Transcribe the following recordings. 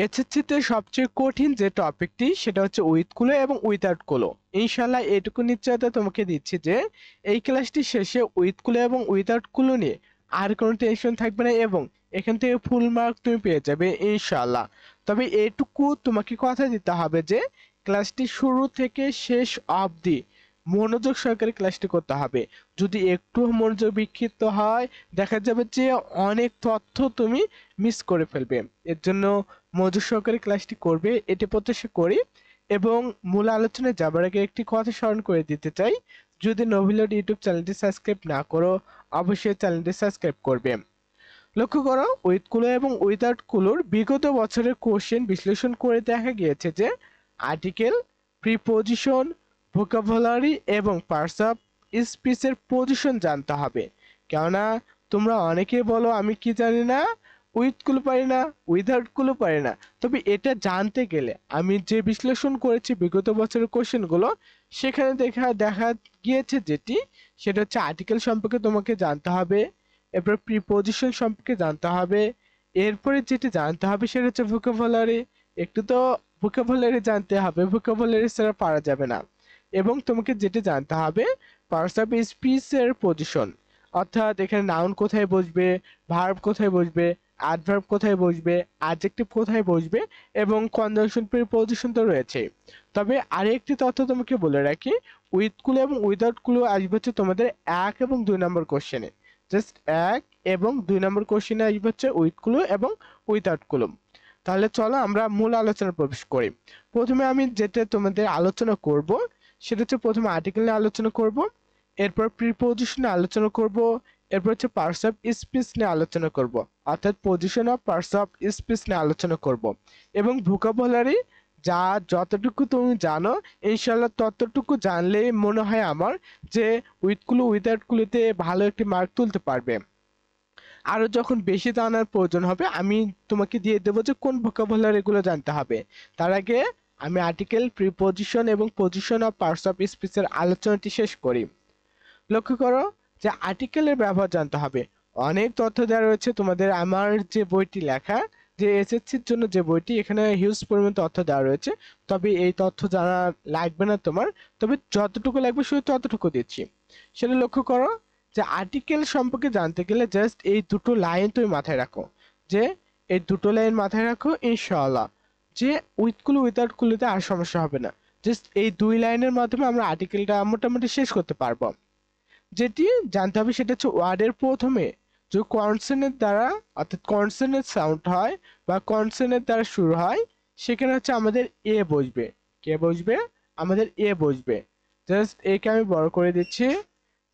এসএসসিতে সবচেয়ে কঠিন যে টপিকটি সেটা হচ্ছে উইথ কুলো এবং উইথাউট কুলো। ইনশাল্লাহ এটুকু নিশ্চয়তা তোমাকে দিচ্ছি যে এই ক্লাসটি শেষে উইথ কুলো এবং উইথাউট কুলো নিয়ে আর কোনো টেনশন থাকবে না এবং এখান থেকে ফুল মার্ক তুমি পেয়ে যাবে ইনশাল্লাহ। তবে এটুকু তোমাকে কথা দিতে হবে যে ক্লাসটি শুরু থেকে শেষ অবধি মনোযোগ সহকারে ক্লাসটি করতে হবে। যদি একটু মনোযোগ বিক্ষিপ্ত হয় দেখা যাবে যে অনেক তথ্য তুমি মিস করে ফেলবে। এর জন্য মনোযোগ সহকারে ক্লাসটি করবে এটি প্রত্যাশা করি। এবং মূল আলোচনায় যাবার আগে একটি কথা স্মরণ করে দিতে চাই, যদি নোভিলড ইউটিউব চ্যানেলটি সাবস্ক্রাইব না করো অবশ্যই চ্যানেলটি সাবস্ক্রাইব করবে। লক্ষ্য করো উইথ কুলো এবং উইথাউট কুলোর বিগত বছরের কোশ্চেন বিশ্লেষণ করে দেখা গিয়েছে যে আর্টিকেল, প্রিপোজিশন, ভোকাবুলারি এবং পার্টস অফ স্পিচের পজিশন জানতে হবে। কেননা তোমরা অনেকেই বলো আমি কি জানি না, উইথ কুলো পারি না, উইথাউট কুলো পারি না। তবে এটা জানতে গেলে আমি যে বিশ্লেষণ করেছি বিগত বছরের কোশ্চেনগুলো সেখানে দেখা দেখা গিয়েছে যেটি সেটা হচ্ছে আর্টিকেল সম্পর্কে তোমাকে জানতে হবে, এরপর প্রিপোজিশন সম্পর্কে জানতে হবে, এরপরে যেটি জানতে হবে সেটা হচ্ছে ভোকাবুলারি। একটু তো ভোকাবুলারি জানতে হবে, ভোকাবুলারি ছাড়া পারা যাবে না। এবং তোমাকে যেটি জানতে হবে পার্টস অফ স্পিচ এর পজিশন, অর্থাৎ এখানে নাউন কোথায় বসবে, ভার্ব কোথায় বসবে, অ্যাডভার্ব কোথায় বসবে, অ্যাডজেক্টিভ কোথায় বসবে এবং কনজাংশন প্রিপোজিশন তো রয়েছে। তবে আরেকটি তথ্য তোমাকে বলে রাখি, উইথ কুলো এবং উইদাউট কুলো আসবে হচ্ছে তোমাদের 1 এবং 2 নম্বর কোশ্চেনে। জাস্ট 1 এবং 2 নম্বর কোশ্চেনে আসবে হচ্ছে উইথ কুলো এবং উইথাউট কুলো। তাহলে চলো আমরা মূল আলোচনা প্রবেশ করি। প্রথমে আমি যেটা তোমাদের আলোচনা করব সেটা হচ্ছে প্রথমে আর্টিকেল নিয়ে আলোচনা করব, এরপর প্রিপোজিশন নিয়ে আলোচনা করব, এরপর হচ্ছে পার্টস অফ স্পিচ নিয়ে আলোচনা করব, অর্থাৎ position of parts of speech নিয়ে আলোচনা করব এবং ভোকাবুলারি যা যতটুকু তুমি জানো ইনশাল্লাহ ততটুকু জানলেই মনে হয় আমার যে উইথ কুলো উইথাউট কুলোতে ভালো একটি মার্ক তুলতে পারবে। আরো যখন বেশি জানার প্রয়োজন হবে আমি তোমাকে দিয়ে দেবো যে কোন ভোকাবুলারি গুলো জানতে হবে। তার আগে আমি আর্টিকেল, প্রিপোজিশন এবং পজিশন অফ পার্টস অফ স্পিচের আলোচনাটি শেষ করি। লক্ষ্য করো যে আর্টিকেলের ব্যবহার জানতে হবে। অনেক তথ্য দেওয়া রয়েছে তোমাদের, আমার যে বইটি লেখা, যে এসএসসির জন্য যে বইটি, এখানে হিউজ পরিমাণ তথ্য দেওয়া রয়েছে। তবে এই তথ্য জানা লাগবে না তোমার, তবে যতটুকু লাগবে শুধু ততটুকু দিচ্ছি। সেটা লক্ষ্য করো যে আর্টিকেল সম্পর্কে জানতে গেলে জাস্ট এই দুটো লাইন তুমি মাথায় রাখো, যে এই দুটো লাইন মাথায় রাখো ইনশাআল্লাহ যে উইথ কুলো উইথাউট কুলোতে আর সমস্যা হবে না। জাস্ট এই দুই লাইনের মাধ্যমে আমরা আর্টিকেলটা মোটামুটি শেষ করতে পারবো। যেটি জানতে হবে সেটা হচ্ছে ওয়ার্ডের প্রথমে যে কনসোনেন্ট দ্বারা, অর্থাৎ কনসোনেন্ট সাউন্ড হয় বা কনসোনেন্ট দ্বারা শুরু হয় সেখানে হচ্ছে আমাদের এ বসবে। কে বসবে? আমাদের এ বসবে। জাস্ট একে আমি বড় করে দিচ্ছি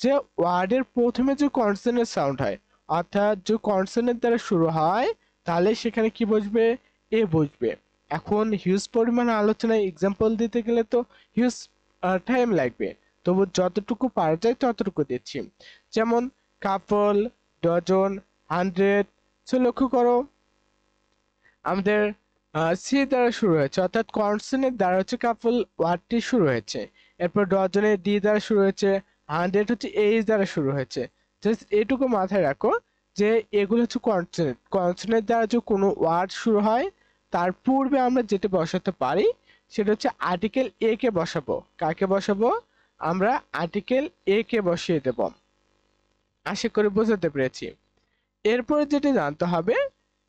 যে ওয়ার্ডের প্রথমে যে কনসোনেন্ট সাউন্ড হয়, অর্থাৎ যে কনসোনেন্ট দ্বারা শুরু হয় তাহলে সেখানে কি বসবে? এ বসবে। এখন হিউজ পরিমাণ আলোচনায় এক্সাম্পল দিতে গেলে তো হিউজ টাইম লাগবে, তবু যতটুকু পারা যায় ততটুকু দিচ্ছি। যেমন কাপল, ডজন, 100। সো লক্ষ্য করো আমাদের সি দ্বারা শুরু হয়েছে, অর্থাৎ কনসোনেন্ট দ্বারা হচ্ছে কাপল ওয়ার্ডটি শুরু হয়েছে। এরপর ডজনে ডি দ্বারা শুরু হয়েছে, 100 হচ্ছে এইচ দ্বারা শুরু হয়েছে। জাস্ট এটুকু মাথায় রাখো যে এগুলো হচ্ছে কনসোনেন্ট। কনসোনেন্ট দ্বারা যে কোনো ওয়ার্ড শুরু হয় তার পূর্বে আমরা যেটা বসাতে পারি সেটা হচ্ছে আর্টিকেল এ কে বসাবো। কাকে বসাবো? আমরা আর্টিকেল এ কে বসিয়ে দেব। আশা করি বোঝাতে পেরেছি। এরপরে যেটা জানতে হবে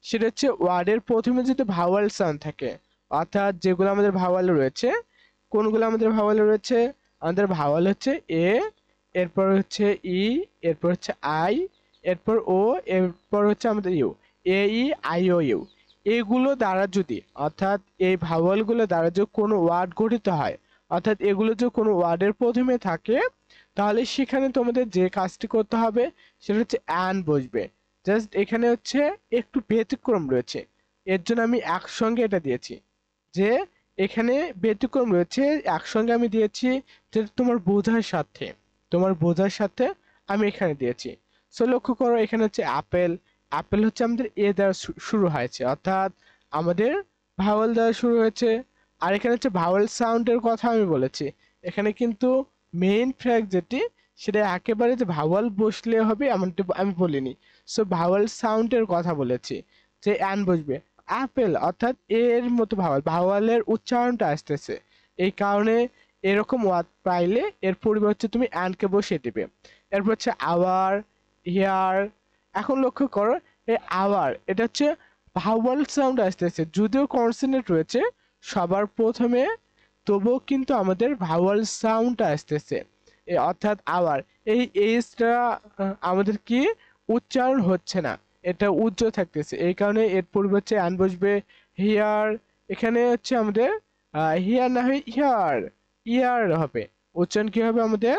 সেটা হচ্ছে ওয়ার্ডের প্রথমে যদি ভাওয়াল সাউন্ড থাকে, অর্থাৎ যেগুলো আমাদের ভাওয়াল রয়েছে, কোনগুলো আমাদের ভাওয়াল রয়েছে? আমাদের ভাওয়াল হচ্ছে এ, এরপর হচ্ছে ই, এরপর হচ্ছে আই, এরপর ও, এরপর হচ্ছে আমাদের U. A, E, I, O, U. এগুলো দ্বারা যদি, অর্থাৎ এই ভাওয়ালগুলো দ্বারা যদি কোনো ওয়ার্ড গঠিত হয়, অর্থাৎ এগুলো যদি কোনো ওয়ার্ডের প্রথমে থাকে তাহলে সেখানে তোমাদের যে কাজটি করতে হবে সেটা হচ্ছে অ্যান বসবে। জাস্ট এখানে হচ্ছে একটু ব্যতিক্রম রয়েছে, এর জন্য আমি একসঙ্গে এটা দিয়েছি যে এখানে ব্যতিক্রম রয়েছে, একসঙ্গে আমি দিয়েছি যে তোমার বোঝার সাথে, তোমার বোঝার সাথে আমি এখানে দিয়েছি। সো লক্ষ্য করো এখানে হচ্ছে অ্যাপেল। অ্যাপেল হচ্ছে আমাদের এ দ্বারা শুরু হয়েছে, অর্থাৎ আমাদের ভাওয়াল দ্বারা শুরু হয়েছে। আর এখানে হচ্ছে ভাওয়াল সাউন্ডের কথা আমি বলেছি, এখানে কিন্তু মেইন ফ্যাক্ট যেটি সেটা একেবারে যে ভাওয়াল বসলে হবে এমনটি আমি বলিনি। সো ভাওয়াল সাউন্ডের কথা বলেছি যে অ্যান বসবে। অ্যাপেল অর্থাৎ এর মতো ভাওয়ালের উচ্চারণটা আসতেছে, এই কারণে এরকম ওয়ার্ড পাইলে এর পরিবর্তে তুমি অ্যান্ডকে বসিয়ে দিবে। এরপর হচ্ছে আওয়ার, হিয়ার। এখন লক্ষ্য করো এই আওয়ার এটা হচ্ছে ভাওয়াল সাউন্ড আসতেছে, যদিও কনসোনেন্ট রয়েছে সবার প্রথমে, তবুও কিন্তু আমাদের ভাওয়াল সাউন্ড আসতেছে, অর্থাৎ আওয়ার। এই এইচটা আমাদের কি উচ্চারণ হচ্ছে না, এটা উজ্জ্বল থাকতেছে, এই কারণে এর পরিবর্তে অ্যান বসবে। হিয়ার, এখানে হচ্ছে আমাদের হিয়ার না হয়ে ইয়ার, ইয়ার হবে, উচ্চারণ কি হবে আমাদের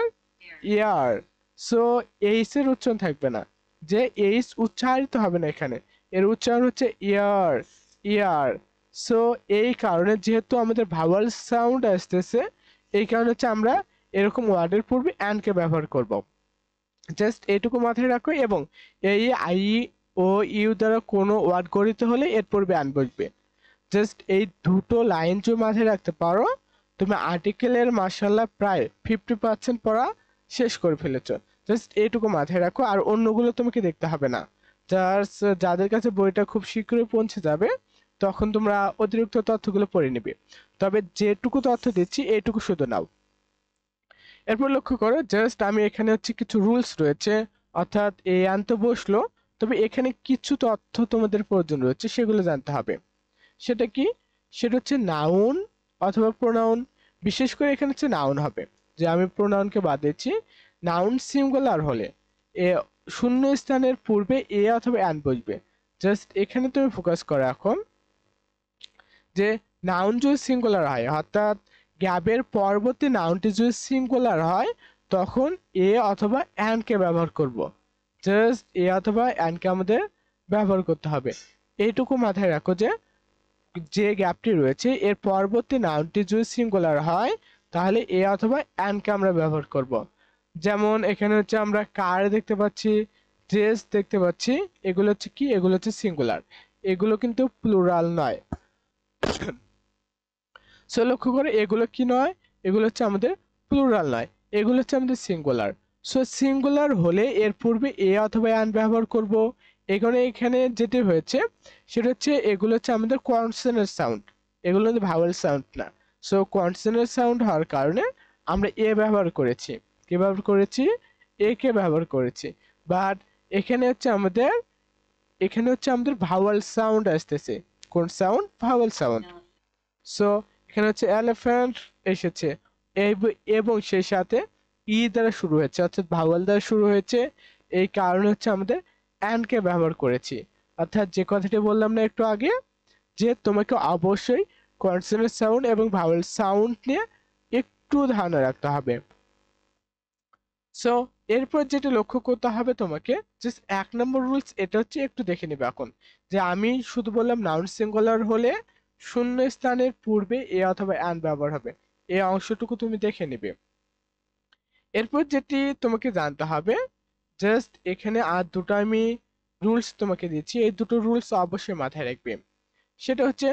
ইয়ার। সো এইচ এর উচ্চারণ থাকবে না, যে এইচ উচ্চারিত হবে না এখানে, এর উচ্চারণ হচ্ছে ইয়ার, ইয়ার। সো এই কারণে যেহেতু আমাদের ভাওয়াল সাউন্ড আসতেছে, এই কারণে হচ্ছে আমরা এরকম ওয়ার্ডের পূর্বে অ্যান্ড কে ব্যবহার করব। জাস্ট এটুকু মাথায় রাখো, এবং এই আই ও ইউ দ্বারা কোনো ওয়ার্ড গঠিত হলে এর পূর্বে অ্যান্ড বসবে। জাস্ট এই দুটো লাইন যদি মাথায় রাখতে পারো, তুমি আর্টিকেলের মাশাআল্লাহ প্রায় 50% পড়া শেষ করে ফেলেছো। জাস্ট এইটুকু মাথায় রাখো, আর অন্যগুলো তোমাকে দেখতে হবে না। জাস্ট যাদের কাছে বইটা খুব শীঘ্রই পৌঁছে যাবে, তখন তোমরা অতিরিক্ত তথ্যগুলো পড়ে নিবে, তবে যেটুকু তথ্য দিচ্ছি এইটুকু শুধু নাও। এরপর লক্ষ্য করো, জাস্ট আমি এখানে হচ্ছে কিছু রুলস রয়েছে, অর্থাৎ এই আনতে বসলো, তবে এখানে কিছু তথ্য তোমাদের প্রয়োজন রয়েছে, সেগুলো জানতে হবে। সেটা কি? সেটা হচ্ছে নাউন অথবা প্রোনাউন। বিশেষ করে এখানে হচ্ছে নাউন হবে, যে আমি প্রোনাউনকে বাদ দিচ্ছি। নাউন সিঙ্গুলার হলে এ শূন্য স্থানের পূর্বে এ অথবা অ্যান বসবে। জাস্ট এখানে তুমি ফোকাস করো এখন, যে নাউন যদি সিঙ্গুলার হয়, অর্থাৎ গ্যাবের পরবর্তী নাউনটি যদি সিঙ্গুলার হয়, তখন এ অথবা অ্যান কে ব্যবহার করব। জাস্ট এ অথবা অ্যান কে আমাদের ব্যবহার করতে হবে। এইটুকু মাথায় রাখো যে যে গ্যাপটি রয়েছে এর পরবর্তী নাউনটি যদি সিঙ্গুলার হয়, তাহলে এ অথবা অ্যান কে আমরা ব্যবহার করব। যেমন এখানে হচ্ছে আমরা কার দেখতে পাচ্ছি, ড্রেস দেখতে পাচ্ছি, এগুলো হচ্ছে কি, এগুলো হচ্ছে সিঙ্গুলার, এগুলো কিন্তু প্লুরাল নয়। সো লক্ষ্য করে এগুলো কি নয়, এগুলো হচ্ছে আমাদের প্লুরাল নয়, এগুলো হচ্ছে আমাদের সিঙ্গুলার। সো সিঙ্গুলার হলে এর পূর্বে এ অথবা অ্যান ব্যবহার করব। এখানে এখানে যেটি হয়েছে সেটা হচ্ছে এগুলো হচ্ছে আমাদের কনসোনেন্ট সাউন্ড, এগুলো হচ্ছে ভাওয়েল সাউন্ড না। সো কনসোনেন্ট সাউন্ড হওয়ার কারণে আমরা এ ব্যবহার করেছি, কি ব্যবহার করেছি, এ কে ব্যবহার করেছি। বাট এখানে হচ্ছে আমাদের, এখানে হচ্ছে আমাদের ভাওয়েল সাউন্ড আসতেছে। কোন সাউন্ড? Vowel sound. সো এখানে হচ্ছে এলিফ্যান্ট এসেছে, এবং সেই সাথে ই দ্বারা শুরু হয়েছে, অর্থাৎ ভাওয়াল দ্বারা শুরু হয়েছে, এই কারণে হচ্ছে আমাদের অ্যান্ড কে ব্যবহার করেছি। অর্থাৎ যে কথাটি বললাম না একটু আগে, যে তোমাকে অবশ্যই কনসোনেন্ট সাউন্ড এবং ভাওয়াল সাউন্ড নিয়ে একটু ধারণা রাখতে হবে। সো এরপর যেটা লক্ষ্য করতে হবে তোমাকে, জাস্ট 1 নম্বর রুলস, এটা হচ্ছে একটু দেখে নিবে এখন, যে আমি শুধু বললাম নাউন সিঙ্গুলার হলে শূন্য স্থানের পূর্বে এ অথবা অ্যান ব্যবহার হবে, এই অংশটুকু তুমি দেখে নিবে। এরপর যেটি তোমাকে জানতে হবে, জাস্ট এখানে আর দুটো আমি রুলস তোমাকে দিচ্ছি, এই দুটো রুলস অবশ্যই মাথায় রাখবে। সেটা হচ্ছে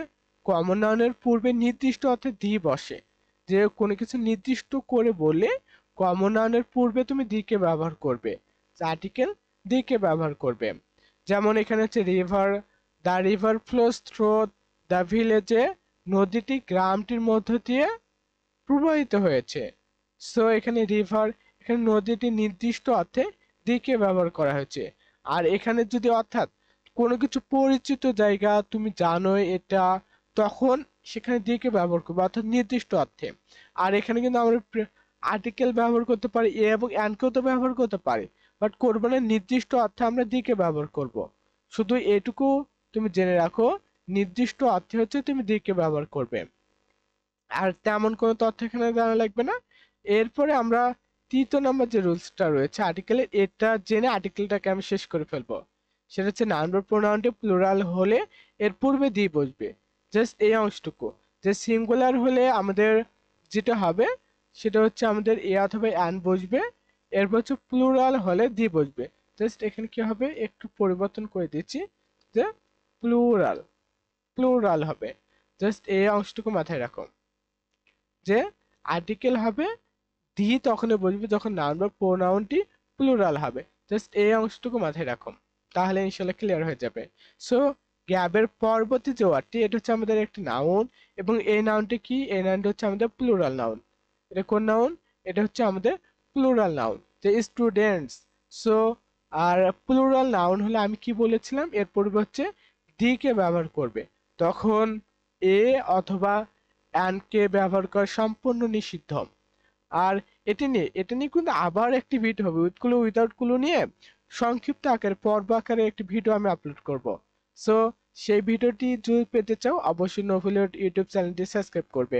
কমন নাউনের পূর্বে নির্দিষ্ট অর্থে দি বসে, যে কোনো কিছু নির্দিষ্ট করে বলে কমন নাউনের পূর্বে তুমি দি কে ব্যবহার করবে, আর্টিকেল দি কে ব্যবহার করবে। যেমন এখানে হচ্ছে river, the river flows through the ভিলেজে, নদীটি গ্রামটির মধ্য দিয়ে প্রবাহিত হয়েছে। সো এখানে রিভার, এখানে নদীটি নির্দিষ্ট অর্থে দি কে ব্যবহার করা হয়েছে। আর এখানে যদি অর্থাৎ কোনো কিছু পরিচিত জায়গা তুমি জানো এটা, তখন সেখানে দি কে ব্যবহার করবে, অর্থাৎ নির্দিষ্ট অর্থে। আর এখানে কিন্তু আমরা আর্টিকেল ব্যবহার করতে পারি, এ এবং অ্যান্ড কেও তো ব্যবহার করতে পারি, বাট করবো না, নির্দিষ্ট অর্থে আমরা দি কে ব্যবহার করব। শুধু এটুকু তুমি জেনে রাখো, নির্দিষ্ট অর্থে হচ্ছে তুমি দি কে ব্যবহার করবে, আর তেমন কোনো তথ্য এখানে জানা লাগবে না। এরপরে আমরা 3 নম্বর যে রুলসটা রয়েছে আর্টিকেলের, এটা জেনে আর্টিকেলটাকে আমি শেষ করে ফেলবো। সেটা হচ্ছে নাউন বা প্রোনাউনটি প্লুরাল হলে এর পূর্বে দি বসবে। জাস্ট এই অংশটুকু, যে সিঙ্গুলার হলে আমাদের যেটা হবে সেটা হচ্ছে আমাদের এ অথবা অ্যান বসবে, এরপর হচ্ছে প্লুরাল হলে দি বসবে। জাস্ট এখানে কি হবে, একটু পরিবর্তন করে দিচ্ছি, যে প্লুরাল, প্লুরাল হবে। জাস্ট এই অংশটুকু মাথায় রাখো, যে আর্টিকেল হবে দি তখনই বসবে যখন নাউন বা প্রোনাউনটি প্লুরাল হবে। জাস্ট এই অংশটুকু মাথায় রাখো, তাহলে ইনশাল্লাহ ক্লিয়ার হয়ে যাবে। সো গ্যাবের পরবর্তী যে ওয়ার্ডটি এটা হচ্ছে আমাদের একটি নাউন, এবং এই নাউনটি কি, এই নাউনটি হচ্ছে আমাদের প্লুরাল নাউন। এটা কোন নাউন, এটা হচ্ছে আমাদের প্লুরাল নাউন, যে স্টুডেন্টস। সো আর প্লুরাল নাউন হলে আমি কি বলেছিলাম, এর পূর্বে হচ্ছে দি কে ব্যবহার করবে, তখন এ অথবা অ্যান কে ব্যবহার করা সম্পূর্ণ নিষিদ্ধ। আর এটা নিয়ে কিন্তু আবার একটি ভিডিও হবে উইথ ক্লু উইদাউট ক্লু নিয়ে, সংক্ষিপ্ত আকারে পর্ব আকারে একটি ভিডিও আমি আপলোড করব। সো সেই ভিডিওটি যদি পেতে চাও অবশ্যই নোভেলিয়ট ইউটিউব চ্যানেলটি সাবস্ক্রাইব করবে।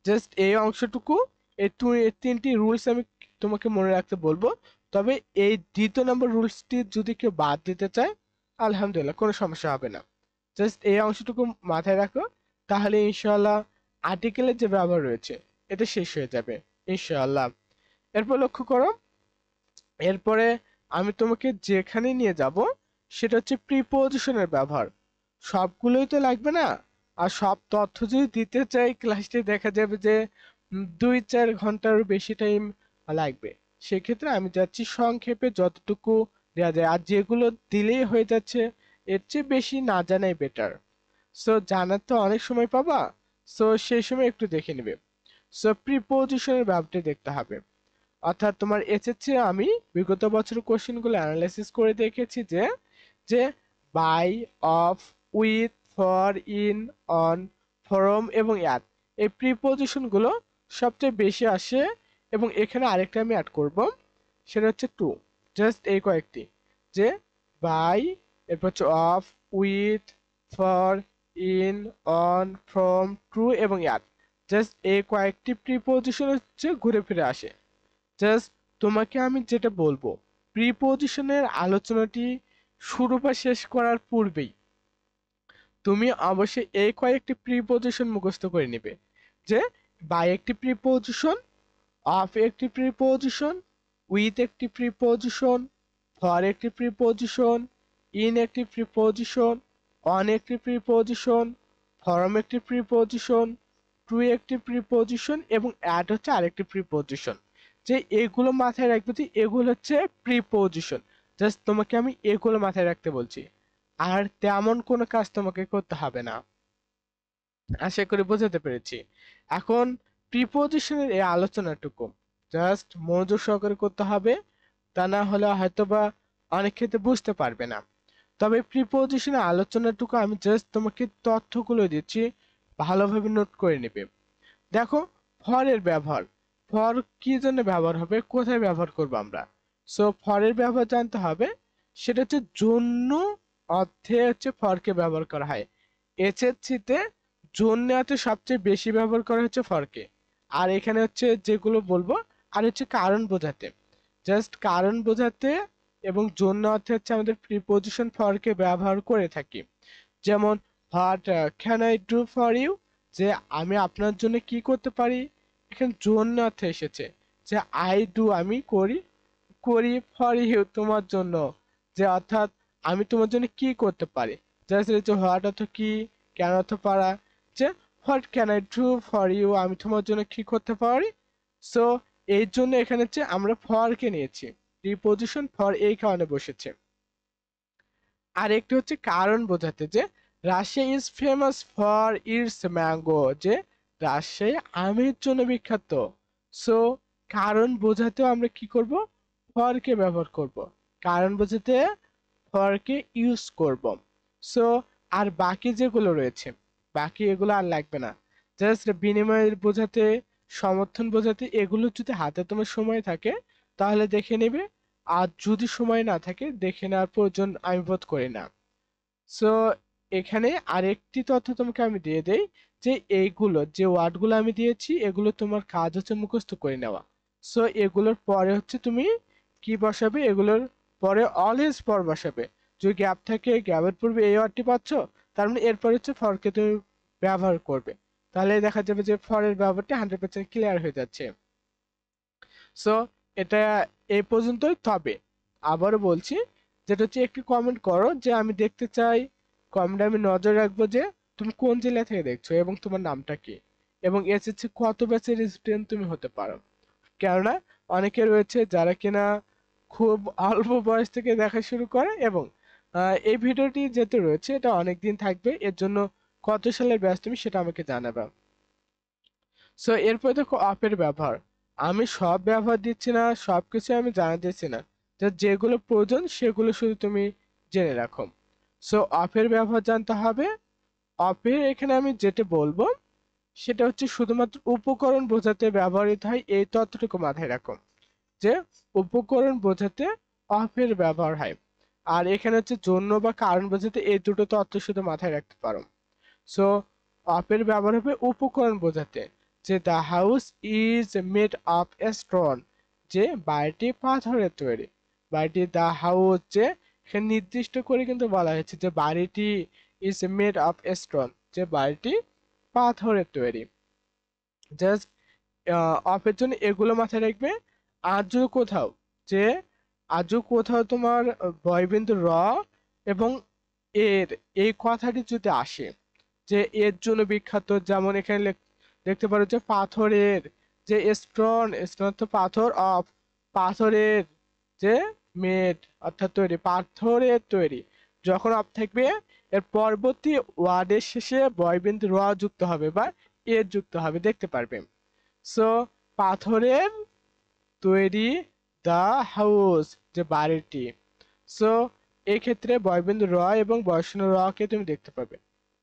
জাস্ট এই অংশটুকু, এই তিনটি রুলস আমি তোমাকে মনে রাখতে বলবো। তবে এই দ্বিতীয় নম্বর রুলসটি যদি কেউ বাদ দিতে চায়, আলহামদুলিল্লাহ কোনো সমস্যা হবে না। জাস্ট এই অংশটুকু মাথায় রাখো, তাহলে ইনশাআল্লাহ আর্টিকেলের যে ব্যবহার রয়েছে এটা শেষ হয়ে যাবে ইনশাআল্লাহ। এরপর লক্ষ্য করো, এরপরে আমি তোমাকে যেখানে নিয়ে যাব সেটা হচ্ছে প্রিপোজিশনের ব্যবহার। সবগুলোই তো লাগবে না, আর সব তথ্য যদি দিতে চাই ক্লাসটি দেখা যাবে যে 2-4 ঘন্টার বেশি টাইম লাগবে। সেক্ষেত্রে আমি যাচ্ছি সংক্ষেপে যতটুকু দেওয়া যায়, আর যেগুলো দিলেই হয়ে যাচ্ছে এর চেয়ে বেশি না জানাই বেটার। সো জানার তো অনেক সময় পাবা, সো সেই সময় একটু দেখে নেবে। সো প্রিপোজিশনের ব্যাপারটি দেখতে হবে, অর্থাৎ তোমার এসএসসি আমি বিগত বছরের কোশ্চেনগুলো অ্যানালাইসিস করে দেখেছি যে যে by, of, with, for, in, on, from এবং অ্যাট, এই প্রিপোজিশনগুলো সবচেয়ে বেশি আসে। এবং এখানে আরেকটা আমি অ্যাড করব, সেটা হচ্ছে টু। জাস্ট এই কয়েকটি, যে বাই, এরপর হচ্ছে of, with, for, in, on, from, to এবং অ্যাট। জাস্ট এই কয়েকটি প্রিপোজিশন হচ্ছে ঘুরে ফিরে আসে। জাস্ট তোমাকে আমি যেটা বলবো, প্রিপোজিশনের আলোচনাটি শুরু বা শেষ করার পূর্বেই তুমি অবশ্যই এই কয়েকটি প্রিপোজিশন মুখস্থ করে নেবে, যে বাই একটি প্রিপোজিশন, অফ একটি প্রিপোজিশন, উইথ একটি প্রিপোজিশন, ফর একটি প্রিপোজিশন, ইন একটি প্রিপোজিশন, অন একটি প্রিপোজিশন, ফ্রম একটি প্রিপোজিশন, টু একটি প্রিপোজিশন এবং অ্যাট হচ্ছে আরেকটি প্রিপোজিশন। যে এগুলো মাথায় রাখবে, যে এগুলো হচ্ছে প্রিপোজিশন। জাস্ট তোমাকে আমি এগুলো মাথায় রাখতে বলছি, আর তেমন কোনো কাজ তোমাকে করতে হবে না। আশা করি বোঝাতে পেরেছি। এখন প্রিপোজিশনের এই আলোচনাটুকু জাস্ট মনোযোগ সহকারে করতে হবে, তা না হলে হয়তোবা অনেক ক্ষেত্রে বুঝতে পারবে না। তবে প্রিপোজিশনের আলোচনাটুকু আমি জাস্ট তোমাকে তথ্যগুলো দিচ্ছি, ভালোভাবে নোট করে নেবে। দেখো, ফর এর ব্যবহার, ফর কি জন্য ব্যবহার হবে, কোথায় ব্যবহার করব আমরা। সো ফর এর ব্যবহার জানতে হবে, সেটা হচ্ছে জন্য অর্থে হচ্ছে ফরকে ব্যবহার করা হয়। এসএসসিতে জন্য অর্থে সবচেয়ে বেশি ব্যবহার করা হচ্ছে ফরকে। আর এখানে হচ্ছে যেগুলো বলবো, আর হচ্ছে কারণ বোঝাতে, জাস্ট কারণ বোঝাতে এবং জন্য অর্থে হচ্ছে আমাদের প্রিপোজিশন ফরকে ব্যবহার করে থাকি। যেমন what can I do for you, যে আমি আপনার জন্য কি করতে পারি। এখানে জন্য অর্থে এসেছে, যে আই ডু আমি করি, করি ফর ইউ তোমার জন্য, যে অর্থাৎ আমি তোমার জন্য কি করতে পারি। জাস্ট যে হোয়াট অর্থ কি, ক্যান অর্থ পারা, যে what can I do for you, আমি তোমার জন্য কি করতে পারি। সো এই জন্য এখানে হচ্ছে আমরা ফর কে নিয়েছি, প্রিপোজিশন ফর এই কারণে বসেছে। আর একটি হচ্ছে কারণ বোঝাতে, যে Russia is famous for its mango, যে রাজশাহী আমের জন্য বিখ্যাত। সো কারণ বোঝাতেও আমরা কি করব, ফর কে ব্যবহার করব, কারণ বোঝাতে ফর কে ইউজ করব। সো আর বাকি যেগুলো রয়েছে, বাকি এগুলো আর লাগবে না। জাস্ট বিনিময় বোঝাতে, সমর্থন বোঝাতে, এগুলো যদি হাতে তোমার সময় থাকে তাহলে দেখে নেবে, আর যদি সময় না থাকে দেখে নেওয়ার প্রয়োজন আমি বোধ করি না। সো এখানে আরেকটি তথ্য তোমাকে আমি দিয়ে দেই, যে এইগুলো যে ওয়ার্ডগুলো আমি দিয়েছি এগুলো তোমার কাজ হচ্ছে মুখস্থ করে নেওয়া। সো এগুলোর পরে হচ্ছে তুমি কি বসাবে, এগুলোর পরে অলওয়েজ ফর বসাবে। যদি গ্যাপ থাকে, গ্যাপের পূর্বে এই ওয়ার্ডটি পাচ্ছ, তার মানে এরপর হচ্ছে ফরকে তুমি ব্যবহার করবে, তাহলে দেখা যাবে যে ফরের ব্যবহারটা 100% ক্লিয়ার হয়ে যাচ্ছে। সো এটা এই পর্যন্তই। তবে আবারও বলছি, যেটা হচ্ছে একটি কমেন্ট করো, যে আমি দেখতে চাই, কমেন্টে আমি নজর রাখবো যে তুমি কোন জেলা থেকে দেখছো এবং তোমার নামটা কি, এবং এসএসসি কত ব্যাচের স্টুডেন্ট তুমি হতে পারো। কেননা অনেকে রয়েছে যারা কিনা খুব অল্প বয়স থেকে দেখা শুরু করে এবং এই ভিডিওটি যেহেতু রয়েছে এটা অনেক দিন থাকবে, এর জন্য কত সালের ব্যাচ তুমি সেটা আমাকে জানাবে। সো এরপর দেখো অফের ব্যবহার। আমি সব ব্যবহার দিচ্ছি না, সবকিছু আমি জানা দিচ্ছি না, তো যেগুলো প্রয়োজন সেগুলো শুধু তুমি জেনে রাখো। সো অফের ব্যবহার জানতে হবে। অফের এখানে আমি যেটা বলবো সেটা হচ্ছে শুধুমাত্র উপকরণ বোঝাতে ব্যবহৃত হয়, এই তথ্যটুকু মাথায় রাখো যে উপকরণ বোঝাতে অফের ব্যবহার হয়। আর এখানে হচ্ছে জন্য বা কারণ বোঝাতে এই দুটো তথ্য শুধু মাথায় রাখতে পারো। সো অফের ব্যবহার হবে উপকরণ বোঝাতে, যে the house is made of stone, যে বাড়িটি পাথরের তৈরি। বাড়িটি দ্য হাউস, যে এখানে নির্দিষ্ট করে কিন্তু বলা হয়েছে যে বাড়িটি ইজ মেড অফ স্টোন, যে বাড়িটি পাথরের তৈরি। জাস্ট অফের জন্য এগুলো মাথায় রাখবে। আজও কোথাও, যে আজও কোথাও তোমার বয়বিন্দু র এবং এর এই কথাটি যদি আসে যে এর জন্য বিখ্যাত, যেমন এখানে দেখতে পারো যে পাথরের, যে স্টোন, স্টোন তো পাথর, অফ পাথরের, যে মেড অর্থাৎ তৈরি, পাথরের তৈরি। যখন অফ থাকবে এর পরবর্তী ওয়ার্ডের শেষে বয়বিন্দু র যুক্ত হবে বা এর যুক্ত হবে, দেখতে পারবে। সো পাথরের তৈরি দা হাউস, যে বাড়িটি। সো এই ক্ষেত্রে বয়বিন্দু র এবং বয়সন র কে তুমি দেখতে পাবে,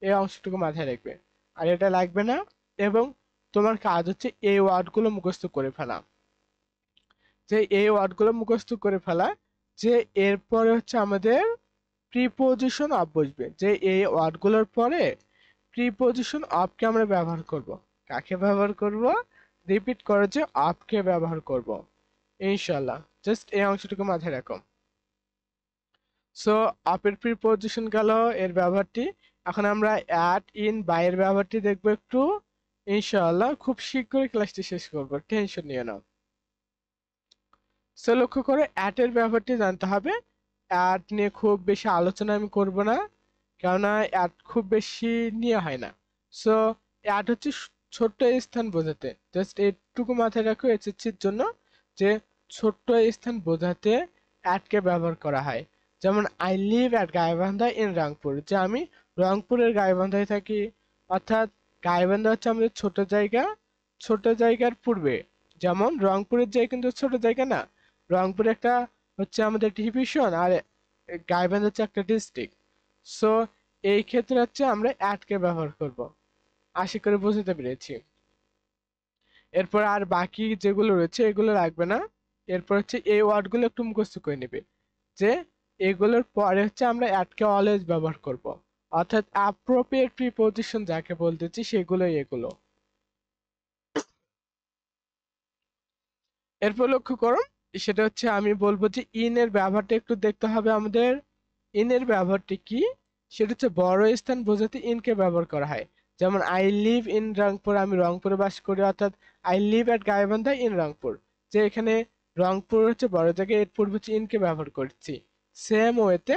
এই অংশটুকু মাথায় রাখবে। আর এটা লাগবে না। এবং তোমার কাজ হচ্ছে এই ওয়ার্ডগুলো মুখস্থ করে ফেলা, যে এই ওয়ার্ডগুলো মুখস্থ করে ফেলা, যে এরপরে হচ্ছে আমাদের প্রিপোজিশন অফ বসবে, যে এই ওয়ার্ডগুলোর পরে প্রিপোজিশন অফকে আমরা ব্যবহার করব। কাকে ব্যবহার করব? রিপিট করো, যে অফকে ব্যবহার করব ইনশাল্লাহ। জাস্ট এই অংশটুকু মাথায় রাখো। সো অফের প্রিপোজিশন গেল এর ব্যবহারটি। এখন আমরা অ্যাট, ইন, বাই এর ব্যবহারটি দেখবো একটু ইনশাআল্লাহ। খুব শীঘ্রই ক্লাসটি শেষ করবো, টেনশন নিও না। সো লক্ষ্য করে অ্যাট এর ব্যবহারটি জানতে হবে। অ্যাট নিয়ে খুব বেশি আলোচনা আমি করব না, কেননা অ্যাট খুব বেশি নিয়ে হয় না। সো অ্যাট হচ্ছে ছোট্ট স্থান বোঝাতে, জাস্ট এইটুকু মাথায় রাখো এসএসসির জন্য, যে ছোট্ট স্থান বোঝাতে অ্যাটকে ব্যবহার করা হয়। যেমন I live at Gaibandha in Rangpur, যে আমি রংপুরের গাইবান্ধায় থাকি। অর্থাৎ গাইবান্ধা হচ্ছে আমাদের ছোট জায়গা, ছোট জায়গার পূর্বে। যেমন রংপুরের জায়গা কিন্তু ছোট জায়গা না, রংপুর একটা হচ্ছে আমাদের ডিভিশন, আর গাইবান্ধা হচ্ছে একটা ডিস্ট্রিক্ট। সো এই ক্ষেত্রে হচ্ছে আমরা অ্যাটকে ব্যবহার করব। আশা করি বুঝতে পেরেছি। এরপর আর বাকি যেগুলো রয়েছে এগুলো লাগবে না। এরপর হচ্ছে এই ওয়ার্ডগুলো একটু মুখস্থ করে নেবে, যে এগুলোর পরে হচ্ছে আমরা অ্যাটকে অলওয়েজ ব্যবহার করব। অর্থাৎ অ্যাপ্রোপ্রিয়েট প্রিপোজিশন যাকে বলতেছি সেগুলোই এগুলো। এরপর লক্ষ্য করো, সেটা হচ্ছে আমি বলবো যে ইন এর ব্যবহারটা একটু দেখতে হবে আমাদের। ইন এর ব্যবহারটি কি? সেটা হচ্ছে বড় স্থান বোঝাতে ইনকে ব্যবহার করা হয়। যেমন আই লিভ ইন রংপুর, আমি রংপুরে বাস করি, অর্থাৎ I live at Gaibandha in Rangpur, যে এখানে রংপুর হচ্ছে বড় জায়গায়, এর পূর্বে হচ্ছে ইনকে ব্যবহার করছি। সেম ওয়েতে,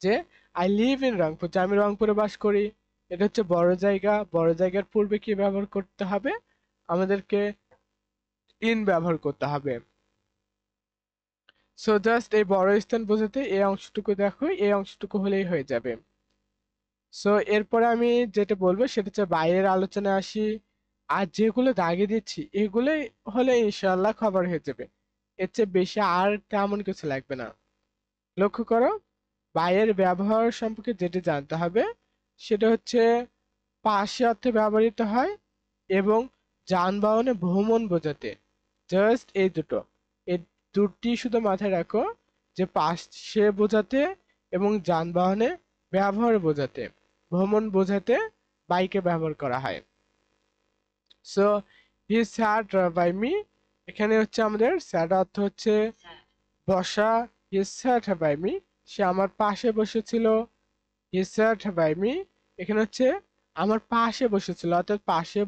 যে আই লিভ ইন রংপুর, যে আমি রংপুরে বাস করি, এটা হচ্ছে বড় জায়গা, বড় জায়গার পূর্বে কি ব্যবহার করতে হবে? আমাদেরকে ইন ব্যবহার করতে হবে। সো জাস্ট এই বড় স্থান বোঝাতে এই অংশটুকু দেখো, এই অংশটুকু হলেই হয়ে যাবে। সো এরপরে আমি যেটা বলবো সেটা হচ্ছে বাইরের আলোচনায় আসি। আর যেগুলো দাগিয়ে দিচ্ছি এগুলোই হলে ইনশাল্লাহ খবর হয়ে যাবে, এর চেয়ে বেশি আর তেমন কিছু লাগবে না। লক্ষ্য করো, বাইরের ব্যবহার সম্পর্কে যেটা জানতে হবে সেটা হচ্ছে পাশে অর্থে ব্যবহৃত হয় এবং যানবাহনে ভ্রমণ বোঝাতে। জাস্ট এই দুটো, এই দুটি শুধু মাথায় রাখো, যে পাশে বোঝাতে এবং যানবাহনে ব্যবহার বোঝাতে, ভ্রমণ বোঝাতে বাইকে ব্যবহার করা হয়। So he sat by me, এখানে হচ্ছে আমাদের স্যাট অর্থ হচ্ছে বসা। হি স্যাট বাই মি, সে আমার পাশে বসেছিল। হি স্যাট বাই মি, এখানে হচ্ছে আমার পাশে বসেছিল, অর্থাৎ পাশে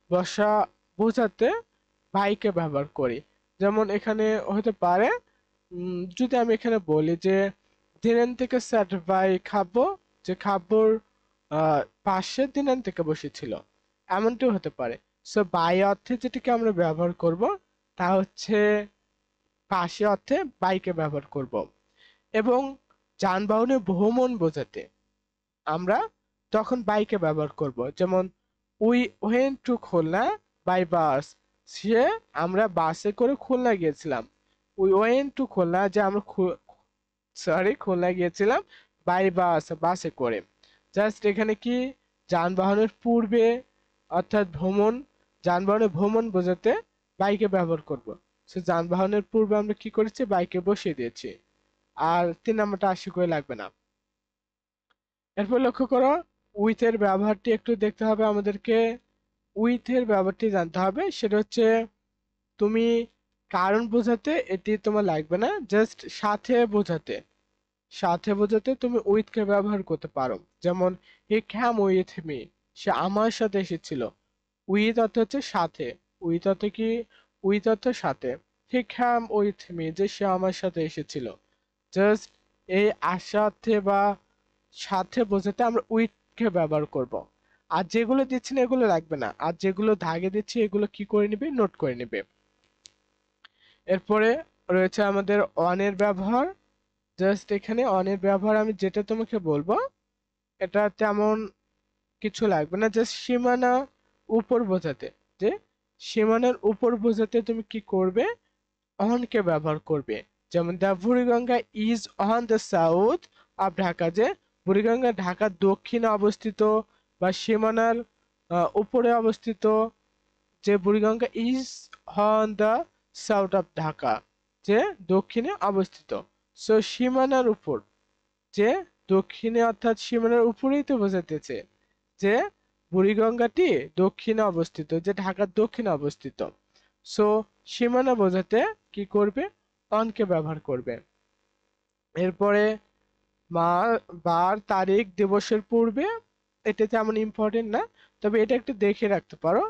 বসা বোঝাতে বাইকে ব্যবহার করি। যেমন এখানে হতে পারে যদি আমি এখানে বলি যে দিনেন থেকে স্যাট বাই খাবো, যে খাবোর পাশে দিনেন থেকে বসেছিল, এমনটিও হতে পারে। সো বাই অর্থে যেটিকে আমরা ব্যবহার করব তা হচ্ছে পাশে অর্থে বাইকে ব্যবহার করব। এবং যানবাহনে ভ্রমণ বোঝাতে আমরা তখন বাইকে ব্যবহার করব। যেমন we went to Khulna by bus, সে আমরা বাসে করে খুলনা গিয়েছিলাম। উই ওয়েন্ট টু খুলনা, যে আমরা খুলনা গিয়েছিলাম বাই বাস, বাসে করে। জাস্ট এখানে কি যানবাহনের পূর্বে অর্থাৎ ভ্রমণ, যানবাহনে ভ্রমণ বোঝাতে বাইকে ব্যবহার করব। সে যানবাহনের পূর্বে আমরা কি করেছি, বাইকে বসিয়ে দিয়েছি। আর 3 নাম্বারটা আশি করে লাগবে না। এরপর লক্ষ্য করো উইথ এর ব্যবহারটি একটু দেখতে হবে আমাদেরকে। উইথ এর ব্যবহারটি জানতে হবে, সেটা হচ্ছে তুমি কারণ বোঝাতে এটি তোমার লাগবে না, জাস্ট সাথে বোঝাতে, সাথে বোঝাতে তুমি উইথ কে ব্যবহার করতে পারো। যেমন হি ক্যাম উইথ মি, সে আমার সাথে এসেছিল। উইথ অর্থ হচ্ছে সাথে, উইথ অর্থ কি, উইথ অর্থ সাথে। হি ক্যাম উইথ মি, যে সে আমার সাথে এসেছিল। জাস্ট এই সাথে বা সাথে বোঝাতে আমরা উইথ কে ব্যবহার করব। আর যেগুলো দিচ্ছি না এগুলো লাগবে না, আর যেগুলো দাগে দিচ্ছি এগুলো কি করে নিবে, নোট করে নিবে। এরপরে রয়েছে আমাদের অন এর ব্যবহার। জাস্ট এখানে অন এর ব্যবহার আমি যেটা তোমাকে বলবো এটা তেমন কিছু লাগবে না, জাস্ট সীমানা উপর বোঝাতে, যে সীমানার উপর বোঝাতে তুমি কি করবে, অন কে ব্যবহার করবে। যেমন the Buriganga is on the south of Dhaka, যে বুড়িগঙ্গা ঢাকার দক্ষিণে অবস্থিত বা সীমানার উপরে অবস্থিত। যে Buriganga is on the south of Dhaka, যে দক্ষিণে অবস্থিত। সো সীমানার উপর, যে দক্ষিণে অর্থাৎ সীমানার উপরেই তো বোঝাতেছে যে বুড়িগঙ্গাটি দক্ষিণে অবস্থিত, যে ঢাকার দক্ষিণে অবস্থিত। সো সীমানা বোঝাতে কি করবে, অনকে ব্যবহার করবে। এরপরে মা বার তারিখ দিবসের পূর্বে, এটা তেমন ইম্পর্টেন্ট না, তবে এটা একটু দেখে রাখতে পারো,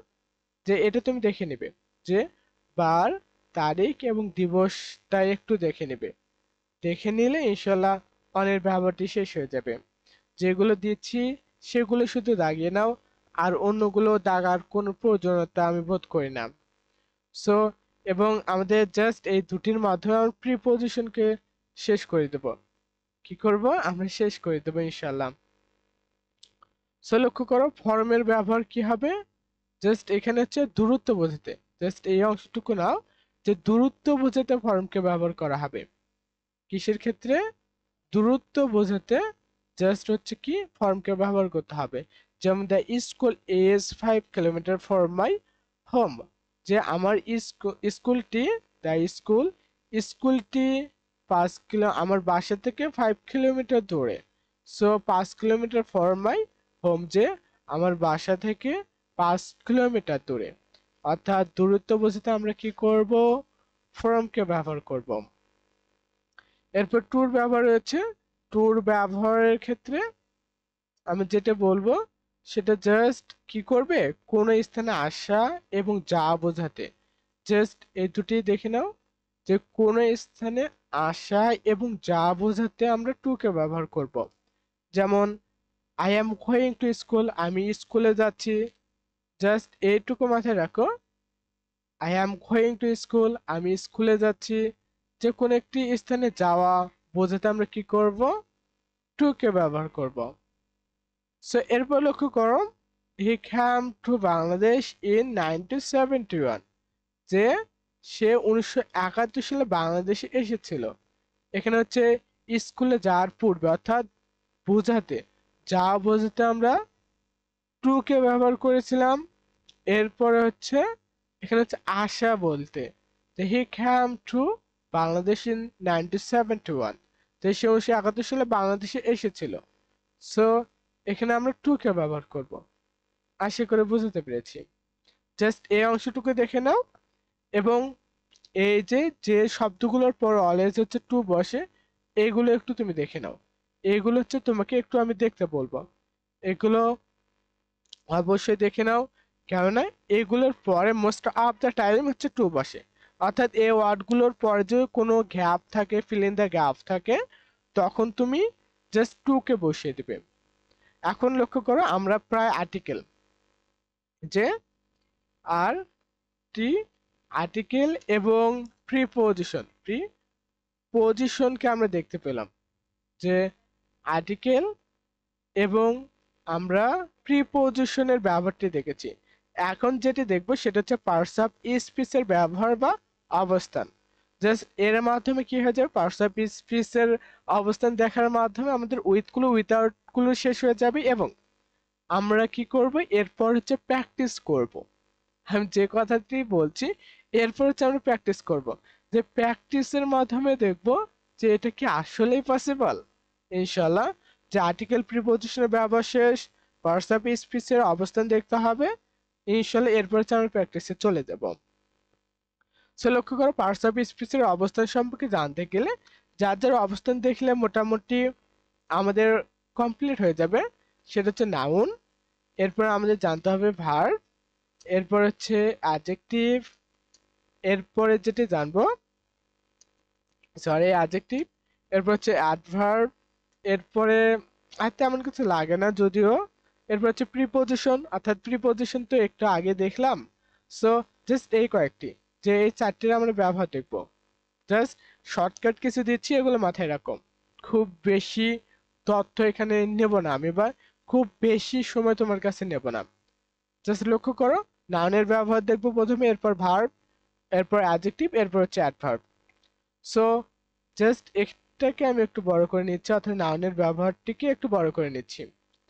যে এটা তুমি দেখে নেবে যে বার তারিখ এবং দিবসটা একটু দেখে নেবে। দেখে নিলে ইনশাল্লাহ অনের ব্যবহারটি শেষ হয়ে যাবে। যেগুলো দিচ্ছি সেগুলো শুধু দাগিয়ে নাও, আর অন্যগুলো দাগার কোনো প্রয়োজনীয়তা আমি বোধ করি না। সো এবং আমাদের জাস্ট এই দুটির মাধ্যমে আমরা প্রিপোজিশনকে শেষ করে দেব। কি করব, আমরা শেষ করে দেবো ইনশাল্লাহ। সো লক্ষ্য করো ফর্মের ব্যবহার কি হবে, জাস্ট এখানে হচ্ছে দূরত্ব বোঝাতে, জাস্ট এই অংশটুকু নাও, যে দূরত্ব বোঝাতে ফর্মকে ব্যবহার করা হবে। কিসের ক্ষেত্রে, দূরত্ব বোঝাতে জাস্ট হচ্ছে কি ফর্মকে ব্যবহার করতে হবে। যেমন the school is 5 kilometre from my home, যে আমার স্কুলটি, দ্য স্কুলটি 5 কিলো আমার বাসা থেকে 5 কিলোমিটার দূরে। So 5 kilometre from my home, যে আমার বাসা থেকে 5 কিলোমিটার দূরে। অর্থাৎ দূরত্ব বোঝাতে আমরা কি করব, ফ্রমকে ব্যবহার করব। এরপর টুর ব্যবহার রয়েছে। টুর ব্যবহারের ক্ষেত্রে আমি যেটা বলবো সেটা জাস্ট কি করবে, কোন স্থানে আসা এবং যাওয়া বোঝাতে। জাস্ট এই দুটি দেখে নাও, যে কোন স্থানে আসা এবং যাওয়া বোঝাতে আমরা টু কে ব্যবহার করব। যেমন I am going to school, আমি স্কুলে যাচ্ছি। জাস্ট এইটুকু মাথায় রাখো, I am going to school, আমি স্কুলে যাচ্ছি। যে কোনো একটি স্থানে যাওয়া বোঝাতে আমরা কি করব, টু কে ব্যবহার করব। সো এরপর লক্ষ্য করো হি ক্যাম টু বাংলাদেশ ইন 1971, যে সে 1971 সালে বাংলাদেশে এসেছিল। এখানে হচ্ছে স্কুলে যাওয়ার পূর্বে অর্থাৎ বোঝাতে, যাওয়া বোঝাতে আমরা টু কে ব্যবহার করেছিলাম। এরপরে হচ্ছে এখানে হচ্ছে আসা বলতে, হি ক্যাম টু বাংলাদেশ ইন 1971, তো সে 1971 সালে বাংলাদেশে এসেছিল। সো এখানে আমরা টু কে ব্যবহার করব। আশা করে বুঝতে পেরেছি। জাস্ট এই অংশটুকু দেখে নাও, এবং এই যে যে শব্দগুলোর পর অলওয়েজ হচ্ছে টু বসে, এইগুলো একটু তুমি দেখে নাও। এইগুলো হচ্ছে তোমাকে একটু আমি দেখতে বলবো, এগুলো অবশ্যই দেখে নাও, কেননা এগুলোর পরে মোস্ট অফ দ্য টাইম হচ্ছে টু বসে। অর্থাৎ এই ওয়ার্ডগুলোর পরে যদি কোনো গ্যাপ থাকে, ফিল ইন দ্য গ্যাপ থাকে, তখন তুমি জাস্ট টু কে বসিয়ে দিবে। এখন লক্ষ্য করো আমরা প্রায় আর্টিকেল, যে আর টি আর্টিকেল এবং প্রিপোজিশনকে আমরা দেখতে পেলাম। যে আর্টিকেল এবং আমরা প্রিপোজিশনের ব্যবহারটি দেখেছি। এখন যেটি দেখবো সেটা হচ্ছে পার্টস অফ স্পিচের ব্যবহার বা অবস্থান। জাস্ট এর মাধ্যমে কি হয়ে যাবে, পার্টস অফ স্পিচের অবস্থান দেখার মাধ্যমে আমাদের উইথগুলো উইথাউটগুলো শেষ হয়ে যাবে এবং আমরা কি করব, এরপর হচ্ছে প্র্যাকটিস করব। আমি যে কথাটি বলছি এরপর হচ্ছে আমরা প্র্যাকটিস করব, যে প্র্যাকটিসের মাধ্যমে দেখব যে এটা কি আসলেই পসিবল। ইনশাল্লাহ, যে আর্টিকেল প্রিপোজিশনের ব্যবহার শেষ, পার্টস অফ স্পিচের অবস্থান দেখতে হবে, ইনশাল্লাহ এরপর হচ্ছে আমরা প্র্যাকটিসে চলে যাব। সো লক্ষ্য করো, পার্টস অফ স্পিচের অবস্থান সম্পর্কে জানতে গেলে যার যার অবস্থান দেখলে মোটামুটি আমাদের কমপ্লিট হয়ে যাবে। সেটা হচ্ছে নাউন, এরপর আমাদের জানতে হবে ভার্ব, এরপর হচ্ছে অ্যাডজেক্টিভ, এরপরে যেটি জানবো সরি অ্যাডজেক্টিভ, এরপর হচ্ছে অ্যাডভার্ব, এরপরে আর তেমন কিছু লাগে না যদিও। এরপর হচ্ছে প্রিপোজিশন, অর্থাৎ প্রিপোজিশন তো একটু আগে দেখলাম। সো জাস্ট এই কয়েকটি, যে এই চারটির আমরা ব্যবহার দেখবো। জাস্ট শর্টকাট কিছু দিচ্ছি, এগুলো মাথায় রাখো। খুব বেশি তথ্য এখানে নেব না আমি, বা খুব বেশি সময় তোমার কাছে নেব না। জাস্ট লক্ষ্য করো, নাউনের ব্যবহার দেখবো প্রথমে, এরপর ভার্ব, এরপর অ্যাডজেক্টিভ, এরপর হচ্ছে অ্যাডভার্ব। সো জাস্ট এটাকে আমি একটু বড় করে নিচ্ছি, অর্থাৎ নাউনের ব্যবহারটিকে একটু বড় করে নিচ্ছি।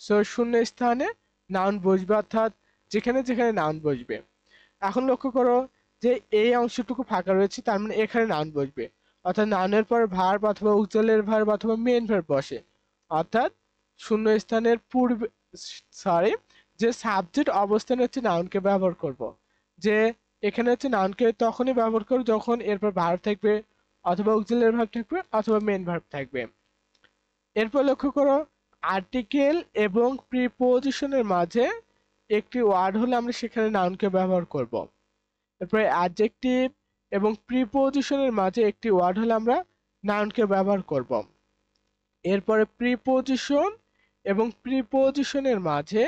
সো শূন্য স্থানে নাউন বসবে, অর্থাৎ যেখানে যেখানে নাউন বসবে। এখন লক্ষ্য করো যে এই অংশটুকু ফাঁকা রয়েছে, তার মানে এখানে নাউন বসবে, অর্থাৎ নাউনের পর ভার্ব অথবা উজ্জ্বলের ভার্ব অথবা মেইন ভার্ব বসে। অর্থাৎ শূন্য স্থানের পূর্বে, সরি, যে সাবজেক্ট অবস্থানে হচ্ছে নাউনকে ব্যবহার করব। যে এখানে হচ্ছে নাউনকে তখনই ব্যবহার করব যখন এরপর ভার্ব থাকবে অথবা অক্সিলারি ভার্ব থাকবে অথবা মেইন ভার্ব থাকবে। এরপর লক্ষ্য করো, আর্টিকেল এবং প্রিপোজিশনের মাঝে একটি ওয়ার্ড হলে আমরা সেখানে নাউনকে ব্যবহার করব। এরপরে অ্যাডজেক্টিভ এবং প্রিপোজিশনের মাঝে একটি ওয়ার্ড হলে আমরা নাউনকে ব্যবহার করব। এরপরে প্রিপোজিশন এবং প্রিপোজিশনের মাঝে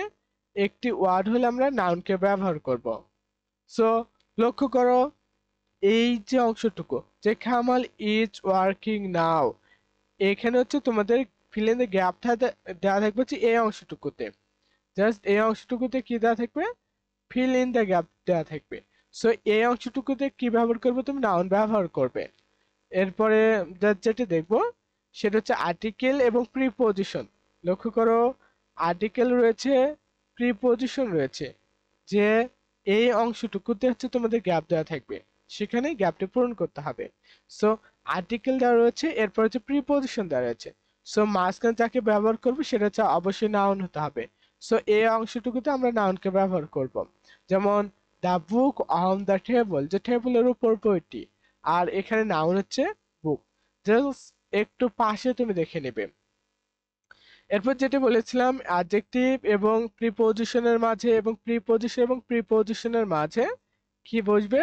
একটি ওয়ার্ড হলে আমরা নাউনকে ব্যবহার করব। সো লক্ষ্য করো, এই যে অংশটুকু, যে কামাল ইজ ওয়ার্কিং নাও, এখানে হচ্ছে তোমাদের ফিল ইন দ্য গ্যাপটা দেওয়া থাকবে হচ্ছে এই অংশটুকুতে। জাস্ট এই অংশটুকুতে কি দেওয়া থাকবে, ফিল ইন দ্য গ্যাপ দেওয়া থাকবে। সো এই অংশটুকুতে কি ব্যবহার করবে, তুমি নাউন ব্যবহার করবে। এরপরে যেটা দেখবো সেটা হচ্ছে আর্টিকেল এবং প্রিপোজিশন। লক্ষ্য করো, আর্টিকেল রয়েছে, প্রিপোজিশন রয়েছে, যে এই অংশটুকুতে হচ্ছে তোমাদের গ্যাপ দেওয়া থাকবে, সেখানে গ্যাপটি পূরণ করতে হবে। সো আর্টিকেল দেওয়া রয়েছে, এরপর হচ্ছে প্রিপোজিশন দেওয়া রয়েছে। সো মাঝখানে যাকে ব্যবহার করবে সেটা হচ্ছে অবশ্যই নাউন হতে হবে। সো এই অংশটুকুতে আমরা নাউনকে ব্যবহার করব। যেমন the book on the table, যে টেবিলের উপর বইটি, আর এখানে নাউন হচ্ছে বুক। জাস্ট একটু পাশে তুমি দেখে নেবে। এরপর যেটা বলেছিলাম, অ্যাডজেক্টিভ এবং প্রিপোজিশনের মাঝে এবং প্রিপোজিশনের মাঝে কি বসবে,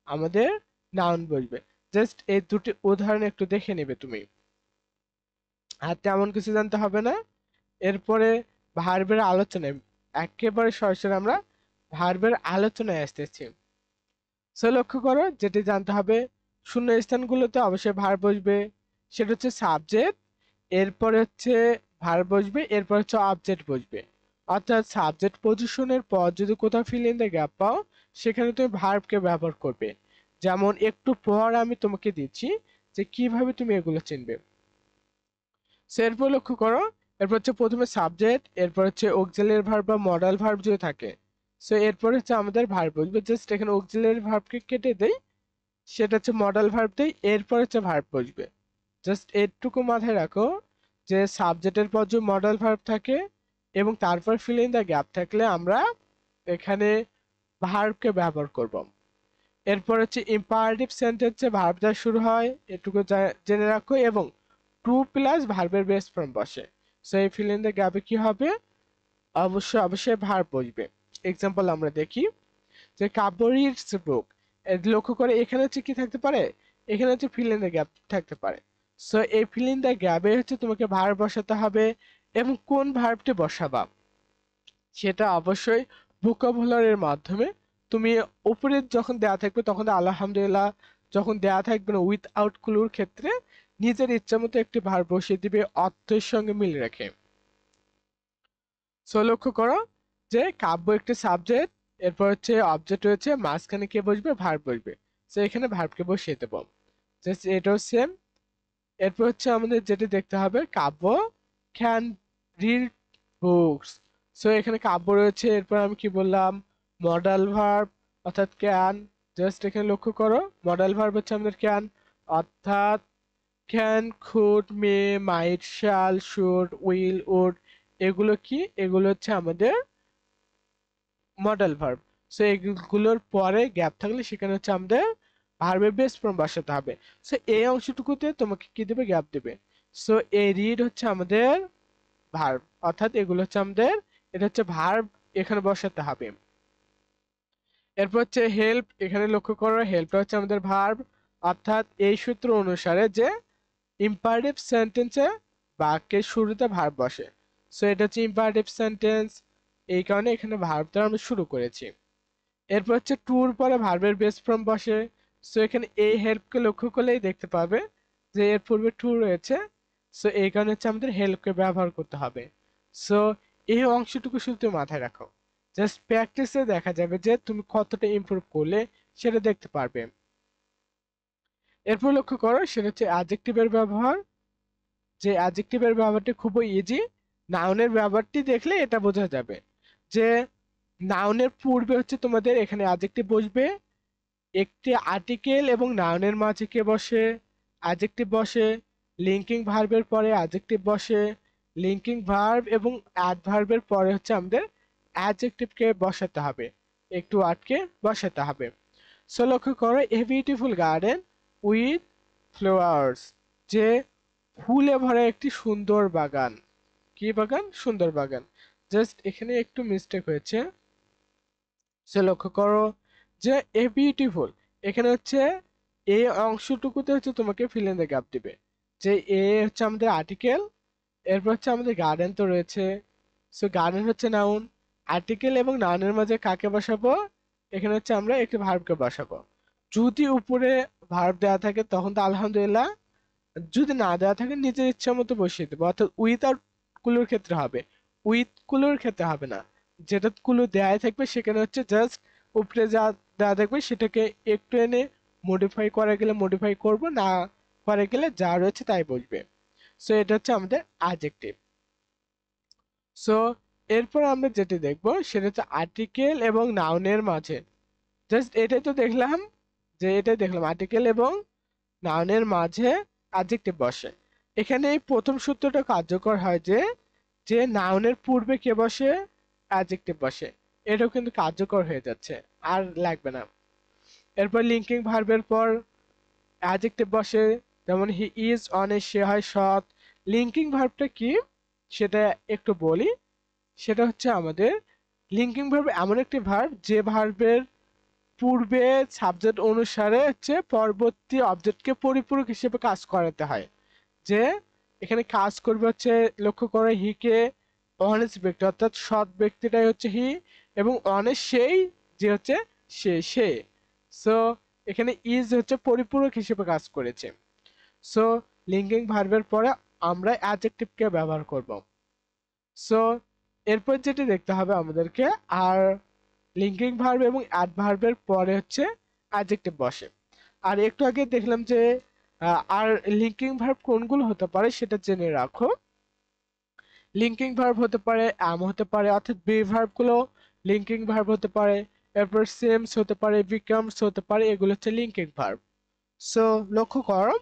আমাদের নাউন বসবে। জাস্ট এই দুটি উদাহরণ একটু দেখে নেবে তুমি, আর তেমন কিছু জানতে হবে না। এরপরে ভার্বের আলোচনায়, একেবারে সরাসরি আমরা ভার্বের আলোচনায় আসতেছি। সো লক্ষ্য করো, যেটি জানতে হবে, শূন্য স্থানগুলোতে অবশ্যই ভার্ব বসবে, সেটা হচ্ছে সাবজেক্ট, এরপরে হচ্ছে ভার্ব বসবে, এরপর হচ্ছে অবজেক্ট বসবে। অর্থাৎ সাবজেক্ট পজিশনের পর যদি কোথাও ফিল ইন দ্য গ্যাপ পাও, সেখানে তুমি ভার্বকে ব্যবহার করবে। যেমন একটু পর আমি তোমাকে দিচ্ছি যে কিভাবে তুমি এগুলো চিনবে। সো এরপর লক্ষ্য করো, এরপর হচ্ছে প্রথমে সাবজেক্ট, এরপর হচ্ছে অক্সিলারি ভার্ব বা মডাল ভার্ব যদি থাকে, সো এরপর হচ্ছে আমাদের ভার্ব বসবে। জাস্ট এখানে অক্সিলারি ভার্বকে কেটে দেই, সেটা হচ্ছে মডাল ভার্ব দেই, এরপর হচ্ছে ভার্ব বসবে। জাস্ট এটুকু মাথায় রাখো যে সাবজেক্টের পর যে মডাল ভার্ব থাকে এবং তারপর ফিল ইন দ্য গ্যাপ থাকলে আমরা এখানে ভার্বকে ব্যবহার করব। এরপর হচ্ছে ইম্পারেটিভ সেন্টেন্সে ভার্ব দ্বারা শুরু হয়, এটুকু জেনে রাখো, এবং টু প্লাস ভার্বের বেস ফর্ম বসে। সো এই ফিল ইন দ্য গ্যাপে কি হবে, অবশ্যই ভার্ব বসবে। এক্সাম্পল আমরা দেখি, যে কাব্য রিডস বুক, লক্ষ্য করে এখানে হচ্ছে কি থাকতে পারে, এখানে হচ্ছে ফিল ইন দ্য গ্যাপ থাকতে পারে। সো এই ফিল ইন দ্য গ্যাপে হচ্ছে তোমাকে ভার্ব বসাতে হবে, এবং কোন ভার্বটি বসাবা সেটা অবশ্যই ভোকাবুলারির মাধ্যমে। তুমি উপরে যখন দেয়া থাকবে তখন আলহামদুলিল্লাহ, যখন দেয়া থাকবে না উইথ আউট ক্লুর ক্ষেত্রে নিজের ইচ্ছা মতো একটি ভার্ব বসিয়ে দিবে অর্থের সঙ্গে মিল রেখে। সো লক্ষ্য করো যে কাব্য একটি সাবজেক্ট, এরপর হচ্ছে অবজেক্ট রয়েছে, মাঝখানে কে বসবে, ভার্ব বসবে। সো এখানে ভার্বকে বসিয়ে দেবো, জাস্ট এটাও সেম। এরপর হচ্ছে আমাদের যেটা দেখতে হবে, Kavya can read books. So এখানে কাব্য রয়েছে, এরপর আমি কি বললাম, মডাল ভার্ব অর্থাৎ ক্যান। জাস্ট এখানে লক্ষ্য করো, মডাল ভার্ব হচ্ছে আমাদের ক্যান, অর্থাৎ can, could, may, might, shall, should, will, would, এগুলো কি, এগুলো হচ্ছে আমাদের মডেল ভার্ব। সো এগুলোর পরে গ্যাপ থাকলে সেখানে হচ্ছে আমাদের ভার্বের বেস ফর্ম বসাতে হবে। সো এই অংশটুকুতে তোমাকে কি দেবে, গ্যাপ দেবে। সো এই রিড হচ্ছে আমাদের ভার্ব, অর্থাৎ এগুলো হচ্ছে আমাদের, এটা হচ্ছে ভার্ব, এখানে বসাতে হবে। এরপর হচ্ছে হেল্প, এখানে লক্ষ্য করো হেল্পটা হচ্ছে আমাদের ভার্ব, অর্থাৎ এই সূত্র অনুসারে যে ইম্পারেটিভ সেন্টেন্সে বাক্যের শুরুতে ভার্ব বসে। সো এটা হচ্ছে ইম্পারেটিভ সেন্টেন্স, এই কারণে এখানে ভার্ব দ্বারা আমরা শুরু করেছি। এরপর হচ্ছে টুর পরে ভার্বের বেস ফর্ম বসে। সো এখানে এই হেল্পকে লক্ষ্য করলেই দেখতে পাবে যে এর পূর্বে টু রয়েছে। সো এই কারণে হচ্ছে আমাদের হেল্পকে ব্যবহার করতে হবে। সো এই অংশটুকু শুধু তুমি মাথায় রাখো, জাস্ট প্র্যাকটিসে দেখা যাবে যে তুমি কতটা ইমপ্রুভ করলে সেটা দেখতে পারবে। এরপর লক্ষ্য করো সেটা হচ্ছে অ্যাডজেক্টিভের ব্যবহার, যে অ্যাডজেক্টিভের ব্যবহারটি খুবই ইজি। নাউনের ব্যবহারটি দেখলে এটা বোঝা যাবে যে নাউনের পূর্বে হচ্ছে তোমাদের এখানে অ্যাডজেক্টিভ বসবে, একটি আর্টিকেল এবং নাউনের মাঝে কে বসে, অ্যাডজেক্টিভ বসে, লিঙ্কিং ভার্বের পরে অ্যাডজেক্টিভ বসে, লিঙ্কিং ভার্ব এবং অ্যাডভার্বের পরে হচ্ছে আমাদের অ্যাডজেক্টিভকে বসাতে হবে, একটু ওয়ার্ডকে বসাতে হবে। সো লক্ষ্য করো, a beautiful garden with flowers, যে ফুলে ভরা একটি সুন্দর বাগান। কি বাগান, সুন্দর বাগান। জাস্ট এখানে একটু মিস্টেক হয়েছে। সে লক্ষ্য করো যে এ বিউটিফুল, এখানে হচ্ছে এই অংশটুকুতে হচ্ছে তোমাকে ফিল ইন দ্য গ্যাপ দিবে, যে এ হচ্ছে আমাদের আর্টিকেল, এরপর হচ্ছে আমাদের গার্ডেন তো রয়েছে। সো গার্ডেন হচ্ছে নাউন, আর্টিকেল এবং নাউনের মাঝে কাকে বসাবো, এখানে হচ্ছে আমরা একটি ভার্বকে বসাবো। যদি উপরে ভার্ব দেওয়া থাকে তখন তো আলহামদুলিল্লাহ, যদি না দেওয়া থাকে নিজের ইচ্ছা মতো বসিয়ে দেবো, অর্থাৎ উইথাউট কুলোর ক্ষেত্রে হবে, উইথ কুলোর ক্ষেত্রে হবে না। যেটা কুলো দেয়াই থাকবে সেখানে হচ্ছে জাস্ট উপরে যা দেওয়া থাকবে সেটাকে একটু এনে মডিফাই করা গেলে মডিফাই করব, না করা গেলে যা রয়েছে তাই বসবে। সো এটা হচ্ছে আমাদের অ্যাডজেক্টিভ। সো এরপর আমরা যেটি দেখব সেটা হচ্ছে আর্টিকেল এবং নাউনের মাঝে, জাস্ট এটাই তো দেখলাম, যে এটাই দেখলাম আর্টিকেল এবং নাউনের মাঝে অ্যাডজেক্টিভ বসে। এখানে এই প্রথম সূত্রটা কার্যকর হয় যে যে নাউনের পূর্বে কে বসে, অ্যাডজেক্টিভ বসে, এটাও কিন্তু কার্যকর হয়ে যাচ্ছে, আর লাগবে না। এরপর লিঙ্কিং ভার্বের পর অ্যাডজেক্টিভ বসে, যেমন হি ইজ অনেস্ট, সে হয় সৎ। লিঙ্কিং ভার্বটা কি সেটা একটু বলি, সেটা হচ্ছে আমাদের লিঙ্কিং ভার্ব এমন একটি ভার্ব যে ভার্বের পূর্বে সাবজেক্ট অনুসারে হচ্ছে পরবর্তী অবজেক্টকে পরিপূরক হিসেবে কাজ করাতে হয়। যে এখানে কাজ করবে হচ্ছে, লক্ষ্য করে হিকে অনেস্ট ব্যক্তি অর্থাৎ সৎ ব্যক্তিটাই হচ্ছে হি, এবং অনেস্ট সেই যে হচ্ছে সে। সো এখানে ইজ হচ্ছে পরিপূরক হিসেবে কাজ করেছে। সো লিঙ্কিং ভার্বের পরে আমরা অ্যাডজেক্টিভকে ব্যবহার করব। সো এরপর যেটি দেখতে হবে আমাদেরকে, আর লিঙ্কিং ভার্ব এবং অ্যাডভার্বের পরে হচ্ছে অ্যাডজেক্টিভ বসে। আর একটু আগে দেখলাম যে আর লিঙ্কিং ভার্ব কোনগুলো হতে পারে সেটা জেনে রাখো। লিঙ্কিং ভার্ব হতে পারে অ্যাম হতে পারে, অর্থাৎ বি ভার্ব গুলো লিঙ্কিং ভার্ব হতে পারে, এরপর সেমস হতে পারে, বিকামস হতে পারে, এগুলো হচ্ছে লিঙ্কিং ভার্ব। সো লক্ষ্য করো,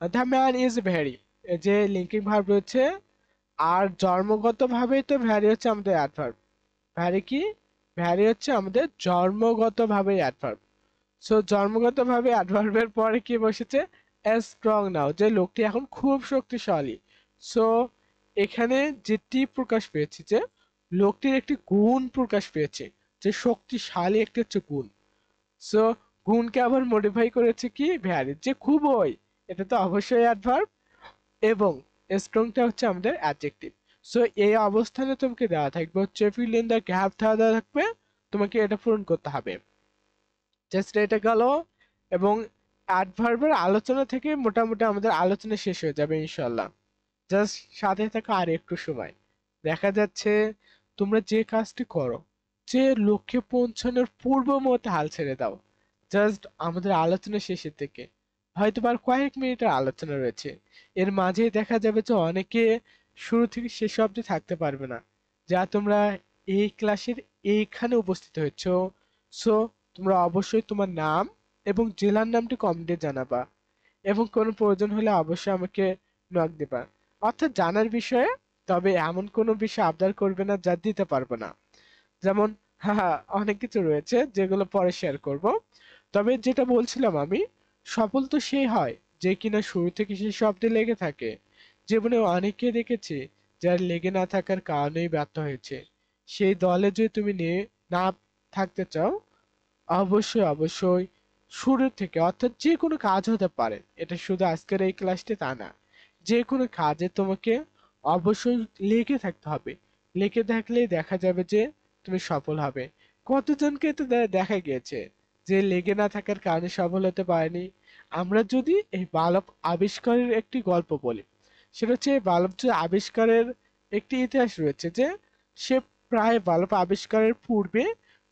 দ্য ম্যান ইজ ভেরি, যে লিঙ্কিং ভার্ব রয়েছে, আর জন্মগতভাবেই তো ভ্যারি হচ্ছে আমাদের অ্যাডভার্ব। ভ্যারি কি, ভ্যারি হচ্ছে আমাদের জন্মগতভাবে অ্যাডভার্ব। সো জন্মগতভাবে অ্যাডভার্বের পরে কি বসেছে, স্ট্রং নাও, যে লোকটি এখন খুব শক্তিশালী। সো এখানে যেটি প্রকাশ পেয়েছে যে লোকটির একটি গুণ প্রকাশ পেয়েছে, যে শক্তিশালী একটি হচ্ছে গুণ। সো গুণকে আবার মডিফাই করেছে কি, ভ্যারি, যে খুবই, এটা তো অবশ্যই অ্যাডভার্ব, এবং স্ট্রংটা হচ্ছে আমাদের অ্যাডজেক্টিভ। সো এই অবস্থানে তোমাকে দেওয়া থাকবে হচ্ছে ফিল ইন দ্য গ্যাপ দেওয়া থাকবে, তোমাকে এটা পূরণ করতে হবে। জাস্ট এটা গেল। এবং অ্যাডভার্বের আলোচনা থেকে মোটামুটি আমাদের আলোচনা শেষ হয়ে যাবে ইনশাল্লাহ। জাস্ট সাথে থাকা আর একটু সময়। দেখা যাচ্ছে তোমরা যে কাজটি করো, যে লক্ষ্যে পৌঁছানোর পূর্ব মুহূর্তে হাল ছেড়ে দাও। জাস্ট আমাদের আলোচনা শেষের দিকে হয়তো আর কয়েক মিনিটের আলোচনা রয়েছে, এর মাঝেই দেখা যাবে যে অনেকে শুরু থেকে শেষ অবধি থাকতে পারবে না। যা তোমরা এই ক্লাসের এইখানে উপস্থিত হয়েছ, সো তোমরা অবশ্যই তোমার নাম এবং জেলার নামটি কমেন্টে জানাবা, এবং কোনো প্রয়োজন হলে অবশ্যই আমাকে নক দিবা, অর্থাৎ জানার বিষয়ে। তবে এমন কোনো বিষয় আবদার করবে না যা দিতে পারবো না। যেমন হ্যাঁ, অনেক কিছু রয়েছে যেগুলো পরে শেয়ার করব। তবে যেটা বলছিলাম আমি, সফল তো সেই হয় যে কিনা শুরু থেকে শেষ অব্দি লেগে থাকে। জীবনে অনেকে দেখেছি যার লেগে না থাকার কারণেই ব্যর্থ হয়েছে। সেই দলে যদি তুমি নিয়ে না থাকতে চাও, অবশ্যই অবশ্যই শুরু থেকে, অর্থাৎ যে কোনো কাজ হতে পারে, এটা শুধু আজকের এই ক্লাসটি তা না, যে কোনো কাজে তোমাকে অবশ্যই লেগে থাকতে হবে। লেগে থাকলেই দেখা যাবে যে তুমি সফল হবে। কতজনকে তো দেখা গিয়েছে যে লেগে না থাকার কারণে সফল হতে পারেনি। আমরা যদি এই বাল্ব আবিষ্কারের একটি গল্প বলি, সেটা হচ্ছে এই বাল্ব যে আবিষ্কারের একটি ইতিহাস রয়েছে, যে সে প্রায় বাল্ব আবিষ্কারের পূর্বে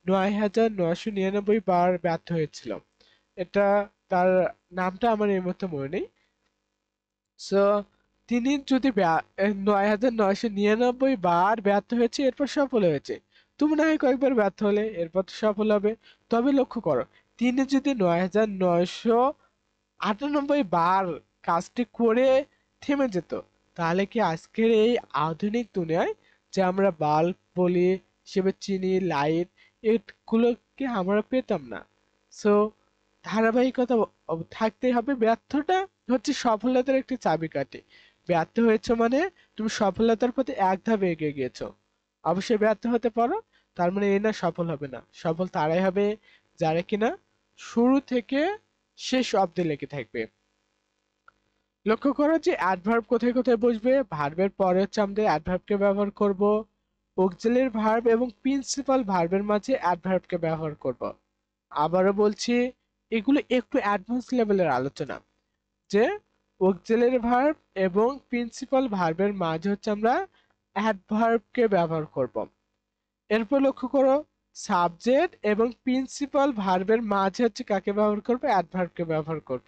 ৯,৯৯৯ বার ব্যর্থ হয়েছিল। এটা তার নামটা আমার এই মুহূর্তে মনে নেই। সো তিনি যদি ৯,৯৯৯ বার ব্যর্থ হয়েছে, এরপর সফল হয়েছে। তুমি না হয় কয়েকবার ব্যর্থ হলে এরপর তো সফল হবে। তবে লক্ষ্য করো, তিনি যদি ৯,৯৯৮ বার কাজটি করে থেমে যেত, তাহলে কি আজকের এই আধুনিক দুনিয়ায় যে আমরা বাল্ব বলি, হিসেবে চিনি, লাইট, এগুলোকে আমরা পেতাম না। সো ধারাবাহিকতা থাকতেই হবে। ব্যর্থটা হচ্ছে সফলতার একটি চাবিকাঠি। ব্যর্থ হয়েছো মানে তুমি সফলতার প্রতি এক ধাপ এগিয়ে গিয়েছো। অবশ্যই ব্যর্থ হতে পারো, তার মানে এই না সফল হবে না। সফল তারাই হবে যারা কিনা শুরু থেকে শেষ অব্দি লেগে থাকবে। লক্ষ্য করো যে অ্যাডভার্ব কোথায় কোথায় বসবে। ভার্বের পরে হচ্ছে আমাদের অ্যাডভার্বকে ব্যবহার করব। অক্সিলারি ভার্ব এবং প্রিন্সিপাল ভার্বের মাঝে অ্যাডভার্বকে ব্যবহার করব। আবারও বলছি, এগুলো একটু অ্যাডভান্স লেভেলের আলোচনা, যে অক্সিলারি ভার্ব এবং প্রিন্সিপাল ভার্বের মাঝে হচ্ছে আমরা অ্যাডভার্বকে ব্যবহার করব। এরপর লক্ষ্য করো, সাবজেক্ট এবং প্রিন্সিপাল ভার্বের মাঝে হচ্ছে কাকে ব্যবহার করব, অ্যাডভার্বকে ব্যবহার করব।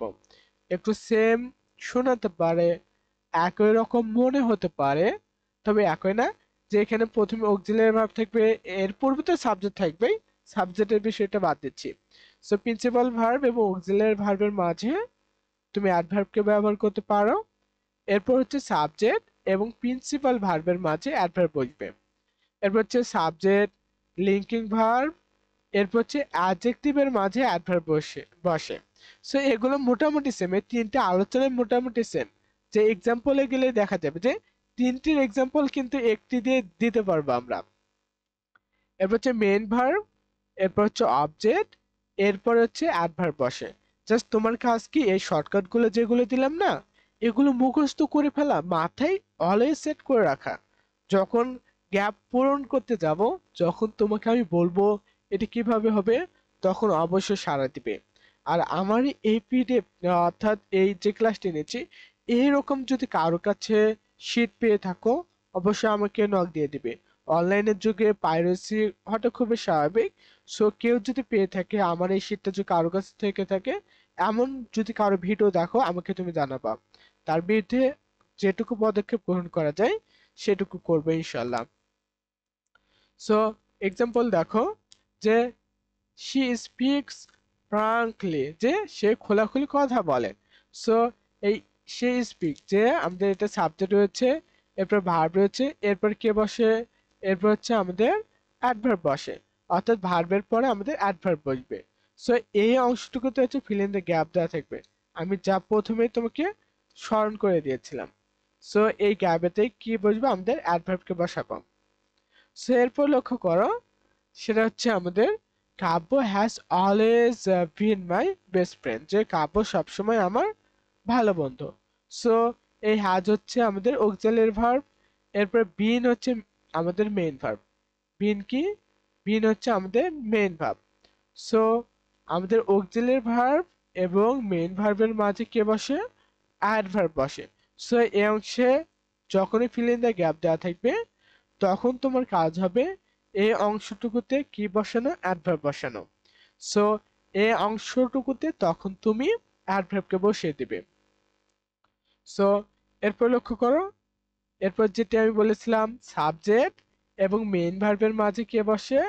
একটু সেম শোনাতে পারে, একই রকম মনে হতে পারে, তবে একই না। যে এখানে প্রথমে অক্সিলারি ভার্ব থাকবে, এর পূর্বে তো সাবজেক্ট থাকবেই, সাবজেক্টের বিষয়টা বাদ দিচ্ছি। সো প্রিন্সিপাল ভার্ব এবং অক্সিলারি ভার্বের মাঝে তুমি অ্যাডভার্বকে ব্যবহার করতে পারো। এরপর হচ্ছে সাবজেক্ট এবং প্রিন্সিপাল ভার্বের মাঝে অ্যাডভার্ব বসবে। এরপর হচ্ছে সাবজেক্ট, লিঙ্কিং ভার্ব, এরপর হচ্ছে অ্যাডজেক্টিভের মাঝে অ্যাডভার্ব বসে। সো এগুলো মোটামুটি সেম, এই তিনটে আলোচনায় মোটামুটি সেম। যে এক্সাম্পলে গেলে দেখা যাবে যে তিনটির এক্সাম্পল কিন্তু একটি দিয়ে দিতে পারবো আমরা। এরপর হচ্ছে মেইন ভার্ব, এরপর হচ্ছে অবজেক্ট, এরপর হচ্ছে অ্যাডভার্ব বসে। জাস্ট তোমার কাজ কি, এই শর্টকাট গুলো যেগুলো দিলাম না, এগুলো মুখস্থ করে ফেলা, মাথায় অলওয়েজ সেট করে রাখা। যখন গ্যাপ পূরণ করতে যাব, যখন তোমাকে আমি বলবো এটা কিভাবে হবে, তখন অবশ্যই সাড়া দিবে। আর আমার এই পিডিএফ, অর্থাৎ এই যে ক্লাসটি নিচ্ছি, এইরকম যদি কারো কাছে শীট পেয়ে থাকো, অবশ্যই আমাকে নক দিয়ে দিবে। অনলাইনের যুগে পাইরেসি হওয়াটা খুবই স্বাভাবিক। সো কেউ যদি পেয়ে থাকে, আমার এই শীটটা যদি কারো কাছে থেকে থাকে, এমন যদি কারো ভিডিও দেখো, আমাকে তুমি জানাবা। তার বিরুদ্ধে যেটুকু পদক্ষেপ গ্রহণ করা যায় সেটুকু করবে ইনশাল্লাহ। সো এক্সাম্পল দেখো, যে শি স্পিক্স ফ্রাঙ্কলি, যে সে খোলাখুলি কথা বলে। সো এই সে স্পিক, যে আমাদের এটা সাবজেক্ট রয়েছে, এরপর ভার্ব রয়েছে, এরপর কে বসে, এরপর হচ্ছে আমাদের অ্যাডভার্ব বসে, অর্থাৎ ভার্বের পরে আমাদের অ্যাডভার্ব বসবে। সো এই অংশটুকুতে হচ্ছে ফিল ইন দ্য গ্যাপ দেওয়া থাকবে, আমি যা প্রথমেই তোমাকে স্মরণ করে দিয়েছিলাম। সো এই গ্যাপেতে কি বসবে, আমাদের অ্যাডভার্বকে বসাবো। সো এরপর লক্ষ্য করো, সেটা হচ্ছে আমাদের Kabya has always been my best friend, যে কাব্য সবসময় আমার ভালো বন্ধু। সো এই হ্যাজ হচ্ছে আমাদের অক্সিলারি ভার্ব, এরপর বিন হচ্ছে আমাদের মেইন ভার্ব। বিন কি, বিন হচ্ছে আমাদের মেইন ভার্ব। সো আমাদের অক্সিলারি ভার্ব এবং মেইন ভার্বের মাঝে কে বসে? অ্যাডভার্ব বসে। সো এই অংশে যখনই ফিল ইন দ্য গ্যাপ দেওয়া থাকবে তখন তোমার কাজ হবে এই অংশটুকুতে কি বসানো? অ্যাডভার্ব বসানো। সো এই অংশটুকুতে তখন তুমি অ্যাডভার্বকে বসিয়ে দিবে। সো এরপর লক্ষ্য করো, এরপর যেটা আমি বলেছিলাম সাবজেক্ট এবং মেইন ভার্বের মাঝে কে বসে?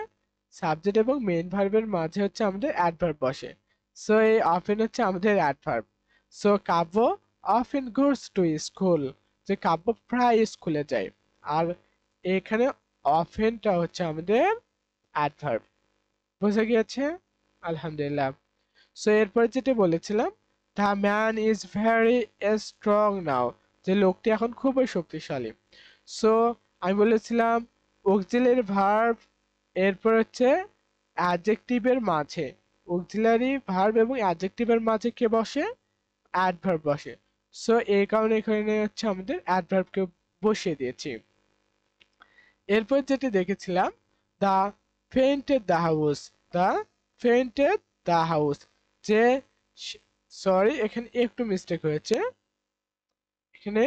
সাবজেক্ট এবং মেইন ভার্বের মাঝে হচ্ছে আমাদের অ্যাডভার্ব বসে। সো এই অফেন হচ্ছে আমাদের adverb. So Kavya often goes to school, যে কাব্য প্রায় স্কুলে যায়। আর এখানে অফেনটা হচ্ছে আমাদের অ্যাডভার্ব। বুঝে গিয়েছে? আলহামদুলিল্লাহ। সো এরপর যেটা বলেছিলাম the man is very strong now, যে লোকটি এখন খুবই শক্তিশালী। সো আমি বলেছিলাম অক্সিলারি ভার্ব, এরপর হচ্ছে অ্যাডজেক্টিভের মাঝে, অক্সিলারি ভার্ব এবং অ্যাডজেক্টিভের মাঝে কে বসে? অ্যাডভার্ব বসে। সো এই কারণে এখানে হচ্ছে আমাদের অ্যাডভার্বকে বসিয়ে দিয়েছি। এরপর যেটি দেখেছিলাম the painted the house, the painted the house, যে সরি এখানে একটু মিস্টেক হয়েছে, এখানে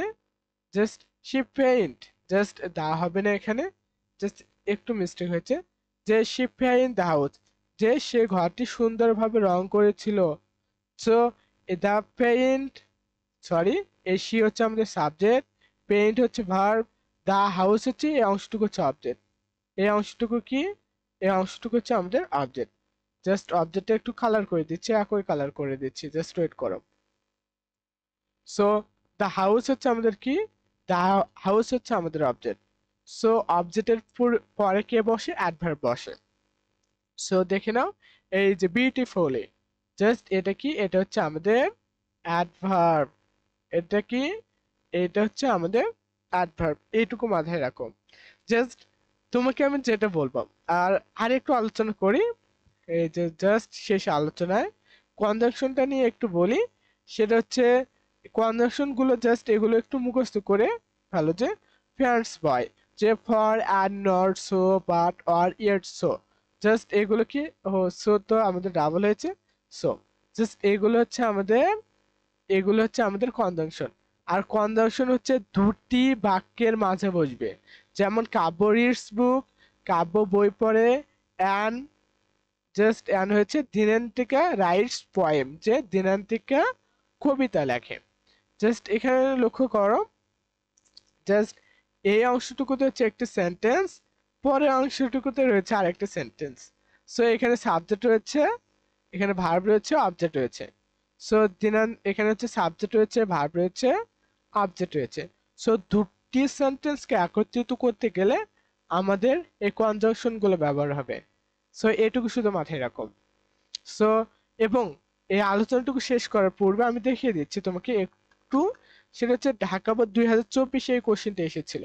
জাস্ট শি পেইন্ট, জাস্ট দা হবে না, এখানে জাস্ট একটু মিস্টেক হয়েছে, যে শি পেইন্ট দ্য হাউস, যে সে ঘরটি সুন্দরভাবে রং করেছিল। সো দ্য পেইন্ট, সরি এই শি হচ্ছে আমাদের সাবজেক্ট, পেইন্ট হচ্ছে ভার্ব, দা হাউস হচ্ছে এই অংশটুকু হচ্ছে অবজেক্ট। এই অংশটুকু কি? এই অংশটুকু হচ্ছে আমাদের অবজেক্ট। জাস্ট অবজেক্টটা একটু কালার করে দিচ্ছি, একই কালার করে দিচ্ছি, জাস্ট ওয়েট করো। সো দ্য হাউস হচ্ছে আমাদের কি? দ্য হাউস হচ্ছে আমাদের অবজেক্ট। সো অবজেক্টের পরে কে বসে? অ্যাডভার্ব বসে। সো দেখে নাও এই যে বিউটিফুলি, জাস্ট এটা কি? এটা হচ্ছে আমাদের অ্যাডভার্ব। এটা কি? এটা হচ্ছে আমাদের অ্যাডভার্ব। এইটুকু মাথায় রাখো। জাস্ট তোমাকে আমি যেটা বলবো, আর আরেকটু আলোচনা করি, এই যে জাস্ট শেষ আলোচনায় কনজাংশনটা নিয়ে একটু বলি। সেটা হচ্ছে কনজাংশন গুলো জাস্ট এগুলো একটু মুখস্থ করে ভালো, যে ফ্যান্স বয়, যে for and not so but or yet so, just এগুলো কি? ও সো তো আমাদের ডাবল হয়েছে, সো জাস্ট এগুলো হচ্ছে আমাদের কনজাংশন। আর কনজাংশন হচ্ছে দুটি বাক্যের মাঝে বসবে, যেমন কাব্য রিডস বুক, কাব্য বই পড়ে, অ্যান্ড জাস্ট অ্যান হয়েছে দিনান্তিকা রাইটস পোয়েম, যে দিনান্তিকা কবিতা লেখে। জাস্ট এখানে লক্ষ্য করো, জাস্ট এই অংশটুকুতে হচ্ছে একটি সেন্টেন্স, পরের অংশটুকুতে রয়েছে আরেকটি সেন্টেন্স। সো এখানে সাবজেক্ট রয়েছে, এখানে ভার্ব রয়েছে, অবজেক্ট রয়েছে। সো এখানে হচ্ছে সাবজেক্ট রয়েছে, ভার্ব রয়েছে, অবজেক্ট রয়েছে। সো দুটি সেন্টেন্সকে একত্রিত করতে গেলে আমাদের এই কনজাংশন গুলো ব্যবহার হবে। সো এটুকু শুধু মাথায় রাখো। সো এবং এই আলোচনাটুকু শেষ করার পূর্বে আমি দেখিয়ে দিচ্ছি তোমাকে একটু, সেটা হচ্ছে ঢাকা বোর্ড 2024 এই কোশ্চেনটা এসেছিল।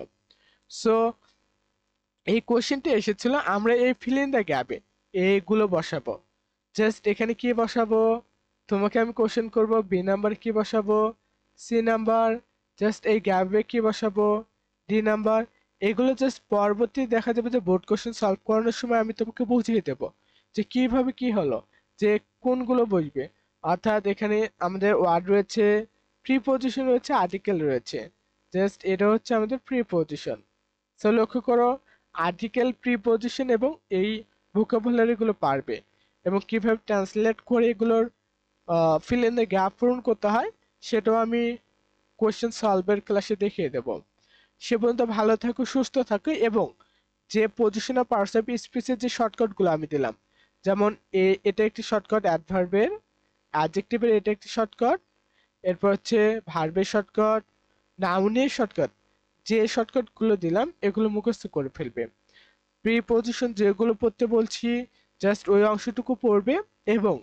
সো এই কোশ্চেনটা এসেছিল, আমরা এই ফিল ইন দ্য গ্যাপে এইগুলো বসাবো। জাস্ট এখানে কি বসাবো? তোমাকে আমি কোশ্চেন করব বি নাম্বার কি বসাবো, সি নাম্বার, জাস্ট এই গ্যাপে কি বসাবো, ডি নাম্বার। এগুলো জাস্ট পরবর্তী দেখা যাবে যে বোর্ড কোশ্চেন সলভ করানোর সময় আমি তোমাকে বুঝিয়ে দেবো যে কিভাবে কি হলো, যে কোনগুলো বসবে। অর্থাৎ এখানে আমাদের ওয়ার্ড রয়েছে, প্রিপজিশন রয়েছে, আর্টিকেল রয়েছে। জাস্ট এটা হচ্ছে আমাদের প্রিপজিশন। সো লক্ষ্য করো, আর্টিকেল, প্রিপজিশন এবং এই ভোকাবুলারি গুলো পারবে, এবং কিভাবে ট্রান্সলেট করে এগুলোর ফিল ইন দ্য গ্যাপ পূরণ করতে হয় সেটাও আমি কোশ্চেন সলভের ক্লাসে দেখিয়ে দেব। সে পর্যন্ত ভালো থাকো, সুস্থ থাকো, এবং যে পজিশন অফ পার্টস অফ স্পিচের যে শর্টকাট গুলো আমি দিলাম, যেমন এটা একটি শর্টকাট, অ্যাডভার্বের, অ্যাডজেক্টিভের এটা একটি শর্টকাট, এরপর হচ্ছে ভার্বের শর্টকাট, নাউনের শর্টকাট, যে শর্টকাট গুলো দিলাম এগুলো মুখস্থ করে ফেলবে। প্রিপজিশন যেগুলো পড়তে বলছি জাস্ট ওই অংশটুকু পড়বে, এবং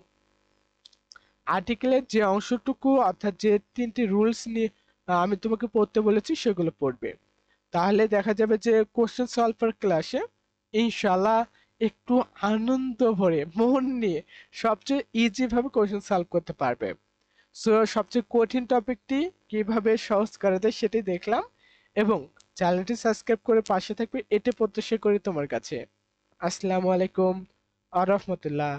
আর্টিকেলের যে অংশটুকু অর্থাৎ যে তিনটি রুলস নিয়ে আমি তোমাকে পড়তে বলেছি সেগুলো পড়বে। তাহলে দেখা যাবে যে কোশ্চেন সলভার ক্লাসে ইনশাল্লাহ একটু আনন্দ ভরে মন নিয়ে সবচেয়ে ইজি ভাবে কোশ্চেন সলভ করতে পারবে। সো সবচেয়ে কঠিন টপিকটি কিভাবে সহজ করা যায় সেটি দেখলাম, এবং চ্যানেলটি সাবস্ক্রাইব করে পাশে থাকবে, এটা প্রত্যাশা করি তোমার কাছে। আসসালামু আলাইকুম আ রহমতুল্লাহ।